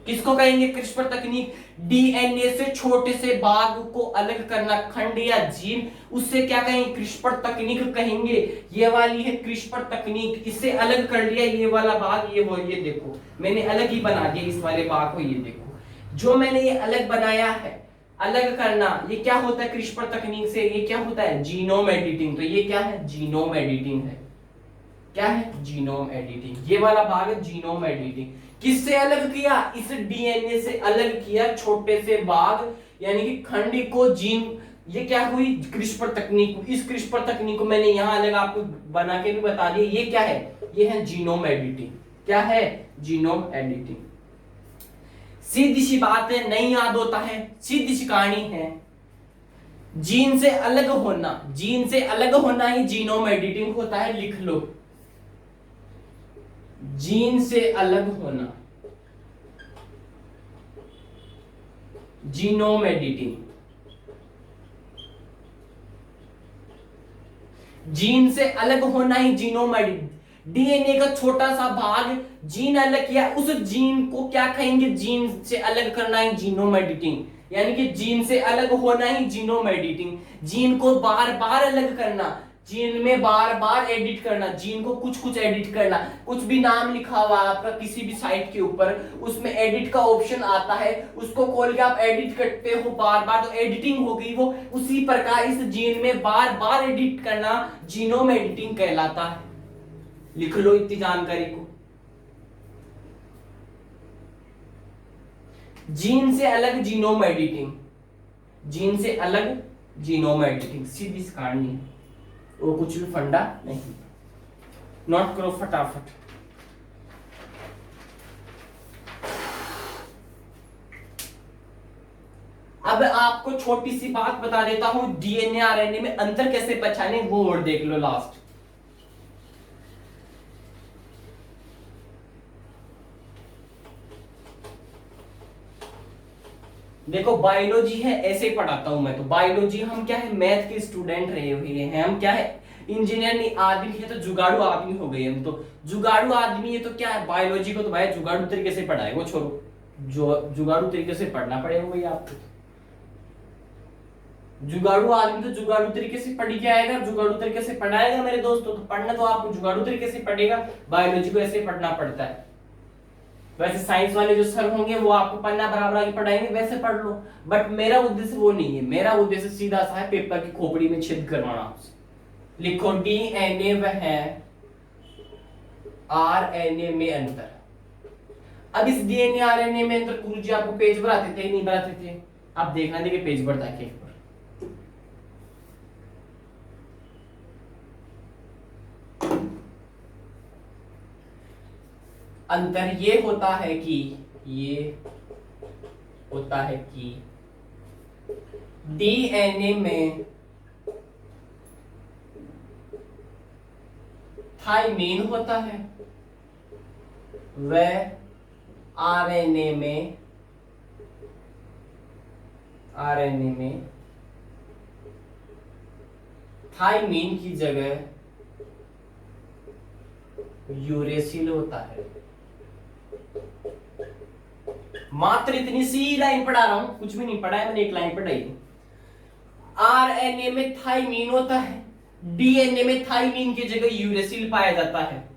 किसको कहेंगे? क्रिस्पर तकनीक। डीएनए से छोटे से भाग को अलग करना, खंड या जीन, उससे क्या कहेंगे? क्रिस्पर तकनीक कहेंगे। ये वाली है क्रिस्पर तकनीक। इससे अलग कर लिया ये वाला भाग, ये वो, ये देखो मैंने अलग ही बना दिया इस वाले भाग को। ये देखो जो मैंने ये अलग बनाया है, अलग करना, ये क्या होता है? क्रिस्पर तकनीक से ये क्या होता है? Genome editing. तो ये क्या है? जीनोम एडिटिंग है। क्या है? Genome editing. ये वाला भाग है जीनोम एडिटिंग। किससे अलग किया? इस डीएनए से अलग किया छोटे से भाग, यानी कि खंड को जीन। ये क्या हुई? क्रिस्पर तकनीक। इस क्रिस्पर तकनीक को मैंने यहां अलग आपको बना के भी बता दिया। ये क्या है? ये है जीनोम एडिटिंग। क्या है? Genome editing. सीधी सी बात है, नहीं याद होता है, सीधी सी कहानी है। जीन से अलग होना, जीन से अलग होना ही जीनोम एडिटिंग होता है। लिख लो, जीन से अलग होना, जीनोम एडिटिंग। जीन से अलग होना ही जीनोम एडिटिंग। डीएनए का छोटा सा भाग जीन अलग किया, उस जीन को क्या कहेंगे? जीन से अलग करना ही जीनोम एडिटिंग। यानी कि जीन से अलग होना ही जीनोम एडिटिंग। जीन को बार बार अलग करना, जीन में बार बार एडिट करना, जीन को कुछ कुछ एडिट करना। कुछ भी नाम लिखा हुआ आपका किसी भी साइट के ऊपर, उसमें एडिट का ऑप्शन आता है, उसको खोल के आप एडिट करते हो बार बार, तो एडिटिंग हो गई वो। उसी प्रकार इस जीन में बार बार एडिट करना जीनोम एडिटिंग कहलाता है। लिख लो इतनी जानकारी को। जीन से अलग जीनोम एडिटिंग, जीन से अलग जीनोम एडिटिंग, सीधी सी कहानी है, वो कुछ भी फंडा नहीं। नोट करो फटाफट। अब आपको छोटी सी बात बता देता हूं, डीएनए आरएनए में अंतर कैसे पहचाने, वो और देख लो लास्ट। देखो बायोलॉजी है, ऐसे ही पढ़ाता हूं मैं तो। बायोलॉजी हम क्या है? मैथ के स्टूडेंट रहे हुए हैं हम। क्या है? इंजीनियर नहीं, आदमी है तो जुगाड़ू आदमी हो गए हम तो। जुगाड़ू आदमी है तो क्या है? बायोलॉजी को तो भाई जुगाड़ू तरीके से पढ़ाए, वो छोड़ो, जो जुगाड़ू तरीके से पढ़ना पड़ेगा वही आपको। जुगाड़ू आदमी तो जुगाड़ू तरीके से पढ़ के आएगा, जुगाड़ू तरीके से पढ़ाएगा मेरे दोस्तों। तो पढ़ना तो आपको जुगाड़ू तरीके से पढ़ेगा, बायोलॉजी को ऐसे पढ़ना पड़ता है। वैसे साइंस वाले जो सर होंगे वो आपको पन्ना बराबर आगे पढ़ाएंगे, वैसे पढ़ लो। बट मेरा उद्देश्य वो नहीं है। मेरा उद्देश्य सीधा सा है, पेपर की खोपड़ी में छेद करवाना। लिखो डीएनए व है आरएनए में अंतर। अब इस डीएनए आरएनए में अंतर गुरुजी आपको पेज भराते थे नहीं भराते थे? आप देखना देखिए पेज भरता है एक बार। अंतर ये होता है कि, ये होता है कि डीएनए में थाइमीन होता है, वह आरएनए में थाइमीन की जगह यूरेसिल होता है। मात्र इतनी सी लाइन पढ़ा रहा हूं, कुछ भी नहीं पढ़ा है मैंने, एक लाइन पढ़ाई। आरएनए में थाइमीन होता है, डीएनए में थाइमीन की जगह यूरेसिल पाया जाता है।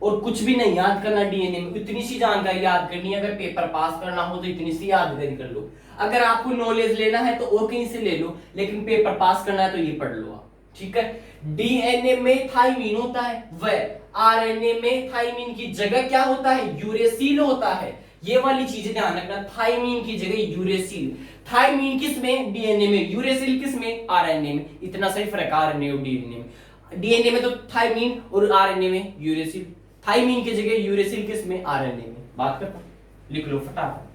और कुछ भी नहीं याद करना डीएनए में, इतनी सी जानकारी याद करनी है। अगर पेपर पास करना हो तो इतनी सी यादगारी कर लो। अगर आपको नॉलेज लेना है तो और कहीं से ले लो, लेकिन पेपर पास करना है तो ये पढ़ लो आप, ठीक है। डीएनए में थाइमीन होता है, वह आरएनए में थाइमीन की जगह क्या होता है, यूरेसिल होता है। ये वाली चीजें ध्यान रखना, थाइमीन की जगह यूरेसिल। थाइमीन किस में, डीएनए में, यूरेसिल किस में, आरएनए में। इतना सही फर्क आरएनए और डीएनए में। डीएनए में तो थाइमीन और आरएनए में यूरेसिल। थाइमीन की जगह यूरेसिल किस में, आरएनए में। बात करता हूं, लिख लो फटाफट,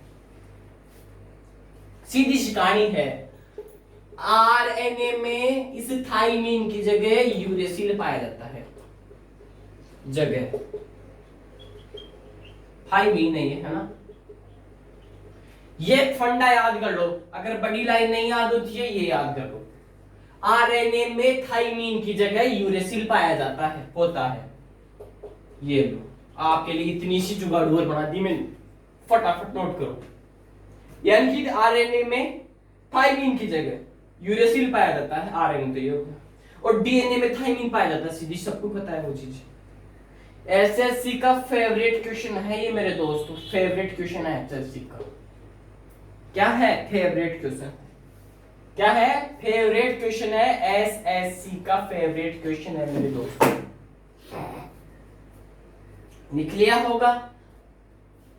सीधी सी कहानी है। आरएनए में इस थाइमीन की जगह यूरेसिल पाया जाता है। जगह थाइमीन नहीं है ना। ये फंडा याद कर लो, अगर बड़ी लाइन नहीं याद होती है ये याद कर लो। आरएनए में थाइमीन की जगह यूरेसिल पाया जाता है, होता है। ये लो, आपके लिए इतनी सी जुगाड़ और बना दी मैंने, फटाफट नोट करो। यानी कि आरएनए में थाइमीन की जगह यूरेसिल पाया जाता है, आरएनए तो ये हो गया, और डीएनए में थाइमीन पाया जाता है, सीधी सबको पता है वो चीज। एसएससी का फेवरेट क्वेश्चन है ये मेरे दोस्तों, फेवरेट क्वेश्चन है एसएससी का। क्या है फेवरेट क्वेश्चन, क्या है फेवरेट क्वेश्चन है, एसएससी का फेवरेट क्वेश्चन है मेरे दोस्तों। लिख लिया होगा।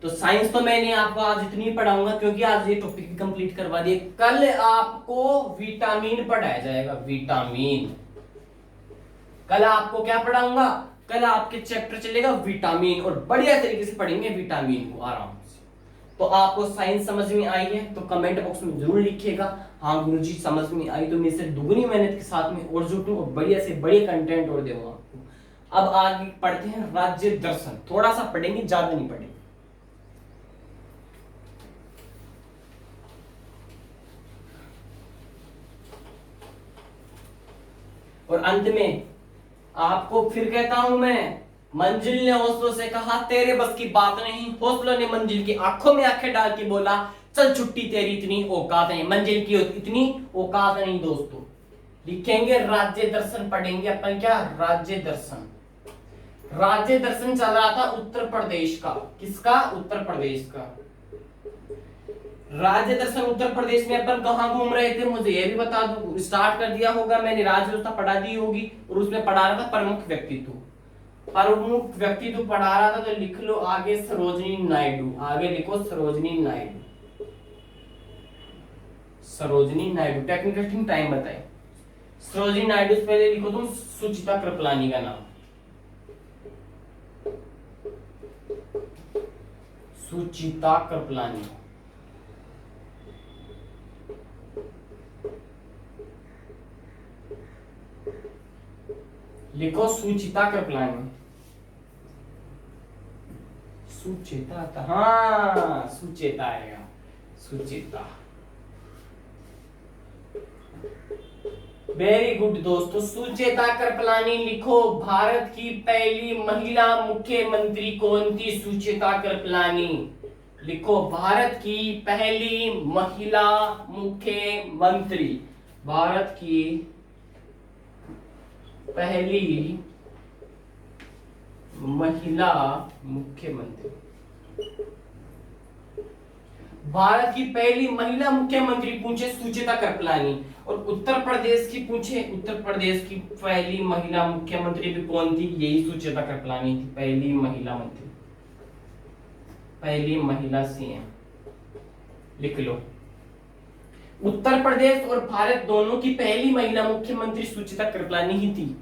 तो साइंस तो मैंने आपको आज इतनी पढ़ाऊंगा क्योंकि आज ये टॉपिक कंप्लीट करवा दिए। कल आपको विटामिन पढ़ाया जाएगा, विटामिन। कल आपको क्या पढ़ाऊंगा, कल आपके चैप्टर चलेगा विटामिन, और बढ़िया तरीके से पढ़ेंगे विटामिन को आराम से। तो आपको साइंस समझ में आई है तो कमेंट बॉक्स में जरूर लिखिएगा, हाँ गुरुजी समझ में आई, तो मैं से दुगनी मेहनत के साथ में और जुटूं और बढ़िया से बढ़िया कंटेंट और दूंगा आपको। अब आगे पढ़ते हैं राज्य दर्शन, थोड़ा सा पढ़ेंगे, ज्यादा नहीं पढ़ेंगे। और अंत में आपको फिर कहता हूं मैं, मंजिल ने हौसलों से कहा तेरे बस की बात नहीं, हौसलों ने मंजिल की आंखों में आंखें डाल के बोला चल छुट्टी तेरी इतनी औकात नहीं, मंजिल की इतनी औकात नहीं। दोस्तों लिखेंगे राज्य दर्शन, पढ़ेंगे अपन क्या, राज्य दर्शन। राज्य दर्शन चल रहा था उत्तर प्रदेश का, किसका, उत्तर प्रदेश का। राज्य दर्शन उत्तर प्रदेश में अपन कहां घूम रहे थे, मुझे यह भी बता दो। स्टार्ट कर दिया होगा मैंने, राज्य व्यवस्था पढ़ा दी होगी, और उसमें पढ़ा रहा था प्रमुख व्यक्तित्व। प्रमुख व्यक्तित्व पढ़ा रहा था, तो लिख लो आगे सरोजिनी नायडू, आगे लिखो सरोजिनी नायडू, सरोजिनी नायडू। टेक्निकल टाइम बताए, सरोजिनी नायडू से पहले लिखो तुम सुचिता कृपलानी का नाम, सुचिता कृपलानी। लिखो सुचिता कृपलानी, सुचेता था, हाँ सुचेता आएगा, सुचेता। वेरी गुड दोस्तों, सुचेता कृपलानी लिखो। भारत की पहली महिला मुख्यमंत्री कौन थी, सुचेता कृपलानी लिखो। भारत की पहली महिला मुख्यमंत्री, भारत की पहली महिला मुख्यमंत्री, भारत की पहली महिला मुख्यमंत्री पूछे सुचेता कृपलानी। और उत्तर प्रदेश की पूछे, उत्तर प्रदेश की पहली महिला मुख्यमंत्री भी कौन थी, यही सुचेता कृपलानी थी, पहली महिला मंत्री, पहली महिला सीएम। लिख लो, उत्तर प्रदेश और भारत दोनों की पहली महिला मुख्यमंत्री सुचेता कृपलानी ही थी।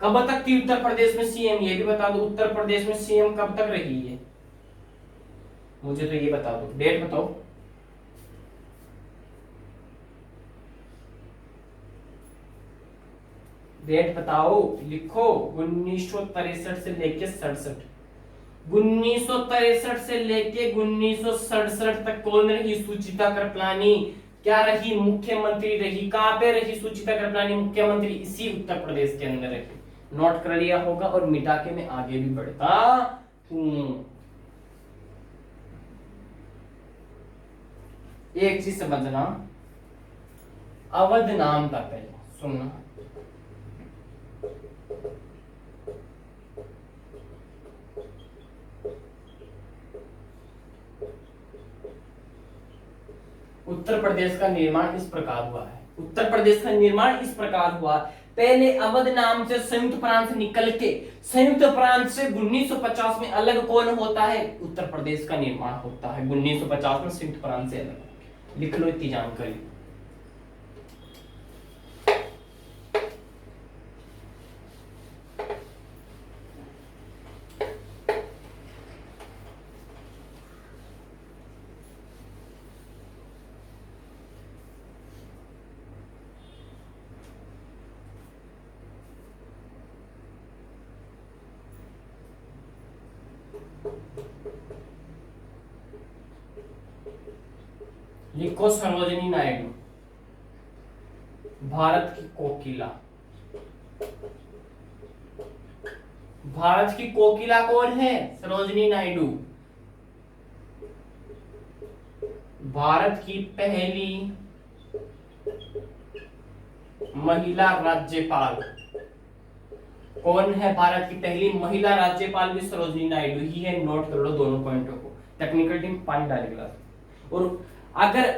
कब तक थी उत्तर प्रदेश में सीएम, ये भी बता दो। उत्तर प्रदेश में सीएम कब तक रही है, मुझे तो ये बता दो, डेट बताओ। डेट बताओ, लिखो। 1963 से लेके 67, 1963 से लेके 1967 तक कौन रही, सुचिता कृपलानी। क्या रही, मुख्यमंत्री रही। कहां पे रही सुचिता कृपलानी मुख्यमंत्री, इसी उत्तर प्रदेश के अंदर रही। नोट कर लिया होगा, और मिटा के मैं आगे भी बढ़ता हूं। एक चीज समझना, अवध नाम था पहले, सुनना। उत्तर प्रदेश का निर्माण इस प्रकार हुआ है, उत्तर प्रदेश का निर्माण इस प्रकार हुआ। पहले अवध नाम से संयुक्त प्रांत निकल के संयुक्त प्रांत से 1950 में अलग कौन होता है? उत्तर प्रदेश का निर्माण होता है 1950 में संयुक्त प्रांत से अलग। लिख लो इतनी जानकारी। लिखो सरोजिनी नायडू, भारत की कोकिला। भारत की कोकिला कौन है? सरोजिनी नायडू। भारत की पहली महिला राज्यपाल कौन है? भारत की पहली महिला राज्यपाल भी सरोजिनी नायडू ही है। नोट कर लो दोनों पॉइंटों को, टेक्निकल टीम पानी डालेगा। और अगर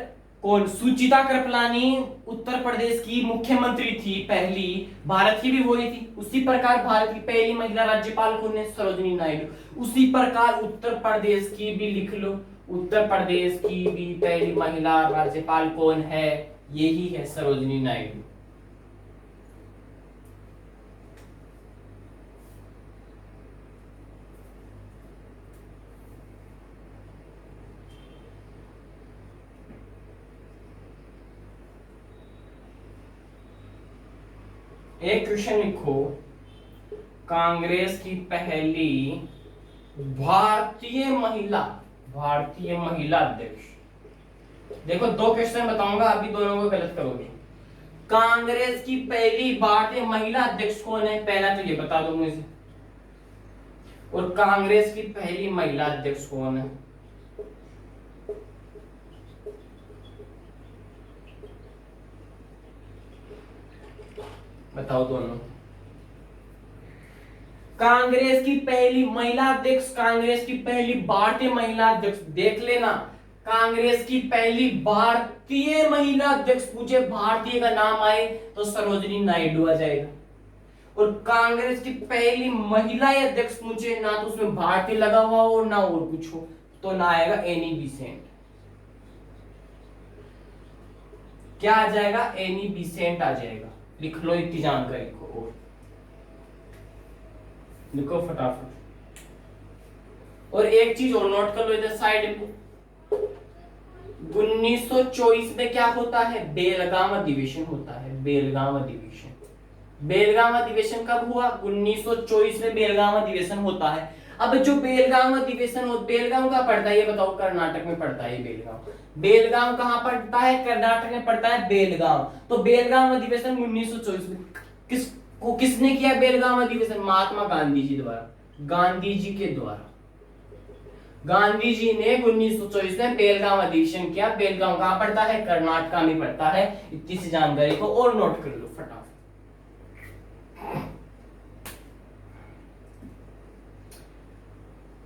कौन? सुचिता कृपलानी उत्तर प्रदेश की मुख्यमंत्री थी पहली, भारत की भी वही थी। उसी प्रकार भारत की पहली महिला राज्यपाल कौन है? सरोजिनी नायडू। उसी प्रकार उत्तर प्रदेश की भी लिख लो, उत्तर प्रदेश की भी पहली महिला राज्यपाल कौन है? यही है सरोजिनी नायडू। एक क्वेश्चन लिखो, कांग्रेस की पहली भारतीय महिला अध्यक्ष। देखो दो क्वेश्चन बताऊंगा, अभी दोनों को गलत करोगे। कांग्रेस की पहली भारतीय महिला अध्यक्ष कौन है? पहला तो ये बता दो मुझे। और कांग्रेस की पहली महिला अध्यक्ष कौन है? बताओ दोनों। कांग्रेस की पहली महिला अध्यक्ष, कांग्रेस की पहली भारतीय महिला अध्यक्ष, देख लेना। कांग्रेस की पहली भारतीय महिला अध्यक्ष पूछे, भारतीय का नाम आए तो सरोजिनी नायडू आ जाएगा। और कांग्रेस की पहली महिला अध्यक्ष पूछे ना, तो उसमें भारतीय लगा हुआ हो ना और कुछ हो, तो ना आएगा एनी बिसेंट। क्या आ जाएगा? एनी बिसेंट आ जाएगा। लिख लो इतनी जानकारी को और लिखो फटाफट। और एक चीज और नोट कर लो इधर साइड में, 1924 में क्या होता है? बेलगाम अधिवेशन होता है। बेलगाम अधिवेशन, बेलगाम अधिवेशन कब हुआ? 1924 में बेलगाम अधिवेशन होता है। अब जो बेलगाम अधिवेशन हो, बेलगाम कहाँ पड़ता है ये बताओ? कर्नाटक में पड़ता है बेलगाम। बेलगाम कहाँ पड़ता है? कर्नाटक में पड़ता है बेलगाम। तो बेलगाम अधिवेशन 1924 में किसने किया बेलगाम अधिवेशन? महात्मा गांधी जी द्वारा, गांधी जी के द्वारा। गांधी जी ने 1924 में बेलगाम अधिवेशन किया। बेलगाम कहाँ पड़ता है? कर्नाटक में पड़ता है। इतनी सी जानकारी को और नोट कर लो फटाफट।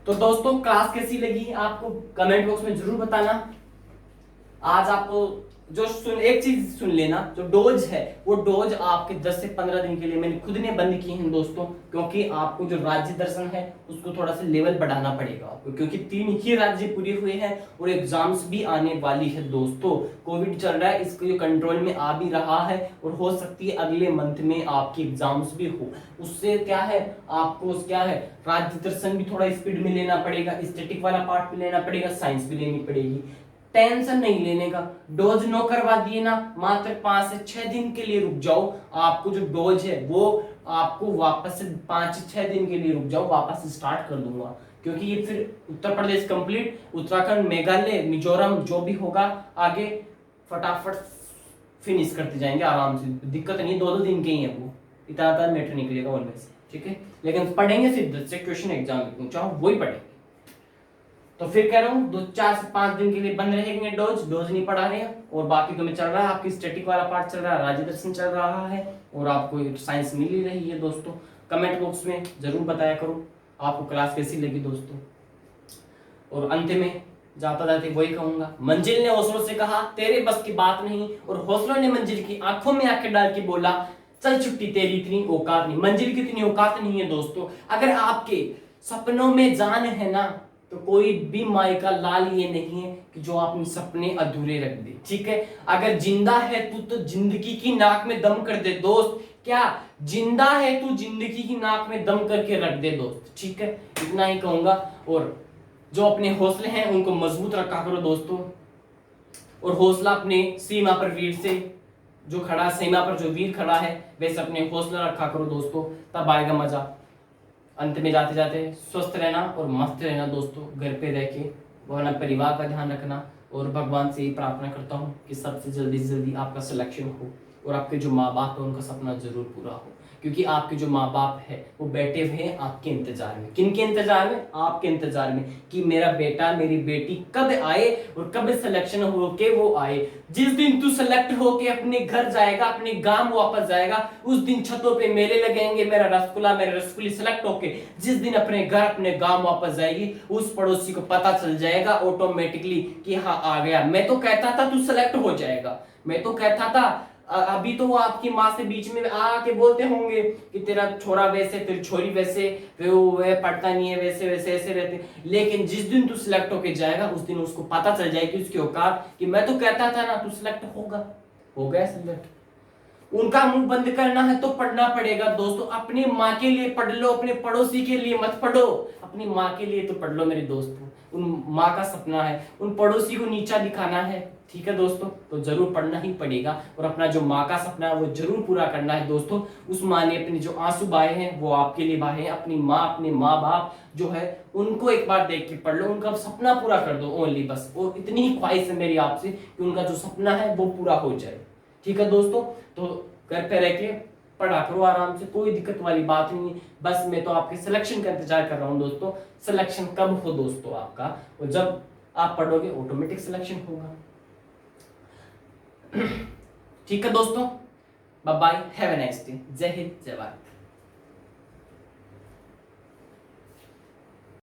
तो दोस्तों क्लास कैसी लगी आपको कमेंट बॉक्स में जरूर बताना। आज आपको जो एक चीज सुन लेना, जो डोज है वो डोज आपके 10 से 15 दिन के लिए मैंने खुद ने बंद की है दोस्तों, क्योंकि आपको जो राज्य दर्शन है उसको थोड़ा सा लेवल बढ़ाना पड़ेगा आपको, क्योंकि 3 ही राज्य पूरे हुए हैं और एग्जाम्स भी आने वाली है दोस्तों। कोविड चल रहा है, इसको कंट्रोल में आ भी रहा है और हो सकती है अगले मंथ में आपकी एग्जाम्स भी हो। उससे क्या है, आपको क्या है, राज्य दर्शन भी थोड़ा स्पीड में लेना पड़ेगा, स्टैटिक वाला पार्ट भी लेना पड़ेगा, साइंस भी लेनी पड़ेगी। टेंशन नहीं लेने का, डोज नो करवा दिए ना, मात्र 5 से 6 दिन के लिए रुक जाओ। आपको जो डोज है वो आपको वापस से 5 से 6 दिन के लिए रुक जाओ, वापस से स्टार्ट कर दूंगा, क्योंकि ये फिर उत्तर प्रदेश कंप्लीट, उत्तराखंड, मेघालय, मिजोरम जो भी होगा आगे फटाफट फिनिश करते जाएंगे आराम से। दिक्कत नहीं, 2-2 दिन के ही है वो, इतना मैटर निकलेगा उनमें से, ठीक है। लेकिन पढ़ेंगे सिर्फ 10 से क्वेश्चन एग्जाम में, चाहो वही पढ़ेंगे। तो फिर कह रहा हूँ 4 से 5 दिन के लिए बंद रहेंगे डोज नहीं पढ़ा रहे हैं, और बाकी तो मैं चल रहा है आपकी स्टैटिक वाला पार्ट चल रहा है, राज्य दर्शन चल रहा है, और आपको साइंस मिल ही रही है दोस्तों। कमेंट बॉक्स में जरूर बताया करो आपको क्लास कैसी लगी दोस्तों। और अंत में जाता जाते वही कहूंगा, मंजिल ने हौसलों से कहा तेरे बस की बात नहीं, और हौसलों ने मंजिल की आंखों में आंखें डाल के बोला चल छुट्टी तेरी इतनी औकात नहीं। मंजिल की इतनी औकात नहीं है दोस्तों। अगर आपके सपनों में जान है ना, तो कोई भी माई का लाल ये नहीं है कि जो अपने सपने अधूरे रख दे, ठीक है। अगर जिंदा है तू तो जिंदगी की नाक में दम कर दे दोस्त। क्या जिंदा है तू, जिंदगी की नाक में दम करके रख दे दोस्त, ठीक है। इतना ही कहूंगा। और जो अपने हौसले हैं उनको मजबूत रखा करो दोस्तों, और हौसला अपने सीमा पर वीर से जो खड़ा, सीमा पर जो वीर खड़ा है वैसे अपने हौसला रखा करो दोस्तों, तब आएगा मजा। अंत में जाते जाते स्वस्थ रहना और मस्त रहना दोस्तों, घर पे रह के और अपना परिवार का ध्यान रखना, और भगवान से ही प्रार्थना करता हूँ कि सबसे जल्दी से जल्दी आपका सिलेक्शन हो, और आपके जो माँ बाप है उनका सपना जरूर पूरा हो, क्योंकि आपके जो माँ बाप है वो बैठे हुए हैं आपके इंतजार में। किन के इंतजार में? आपके इंतजार में, कि मेरा बेटा मेरी बेटी कब आए और कब सिलेक्शन होके वो आए। जिस दिन तू सेलेक्ट होके अपने घर जाएगा, अपने गांव वापस जाएगा, उस दिन छतों पे मेले लगेंगे, मेरा रसगुल्ला मेरे रसगुल्ली सेलेक्ट होके जिस दिन अपने घर अपने गांव वापस जाएगी, उस पड़ोसी को पता चल जाएगा ऑटोमेटिकली कि हाँ आ गया। मैं तो कहता था तू सेलेक्ट हो जाएगा, मैं तो कहता था। अभी तो वो आपकी माँ से बीच में आके बोलते होंगे कि तेरा छोरा वैसे, तेरी छोरी वैसे, वो पढ़ता नहीं है, वैसे वैसे ऐसे रहते, लेकिन जिस दिन तू सिलेक्ट होके जाएगा उस दिन उसको पता चल जाएगी उसकी औकात, कि मैं तो कहता था ना तू सिलेक्ट होगा, हो गया सिलेक्ट। उनका मुंह बंद करना है तो पढ़ना पड़ेगा दोस्तों। अपनी माँ के लिए पढ़ लो, अपने पड़ोसी के लिए मत पढ़ो, अपनी माँ के लिए तो पढ़ लो मेरे दोस्तों। उन माँ का सपना है, उन पड़ोसी को नीचा दिखाना है, ठीक है दोस्तों, तो जरूर पढ़ना ही पड़ेगा, और अपना जो माँ का सपना है वो जरूर पूरा करना है दोस्तों। उस माँ ने अपने जो आंसू बहाए हैं वो आपके लिए बहाए हैं। अपनी माँ, अपने माँ बाप जो है उनको एक बार देख के पढ़ लो, उनका सपना पूरा कर दो ओनली, बस। और इतनी ही ख्वाहिश है मेरी आपसे कि उनका जो सपना है वो पूरा हो जाए, ठीक है दोस्तों। तो घर पे रह के पढ़ा करो आराम से, कोई दिक्कत वाली बात नहीं है। बस मैं तो आपके सिलेक्शन का इंतजार कर रहा हूँ दोस्तों। सिलेक्शन कब हो दोस्तों आपका? और जब आप पढ़ोगे ऑटोमेटिक सिलेक्शन होगा। ठीक है दोस्तों, bye bye, have a nice day, जय हिंद जय भारत।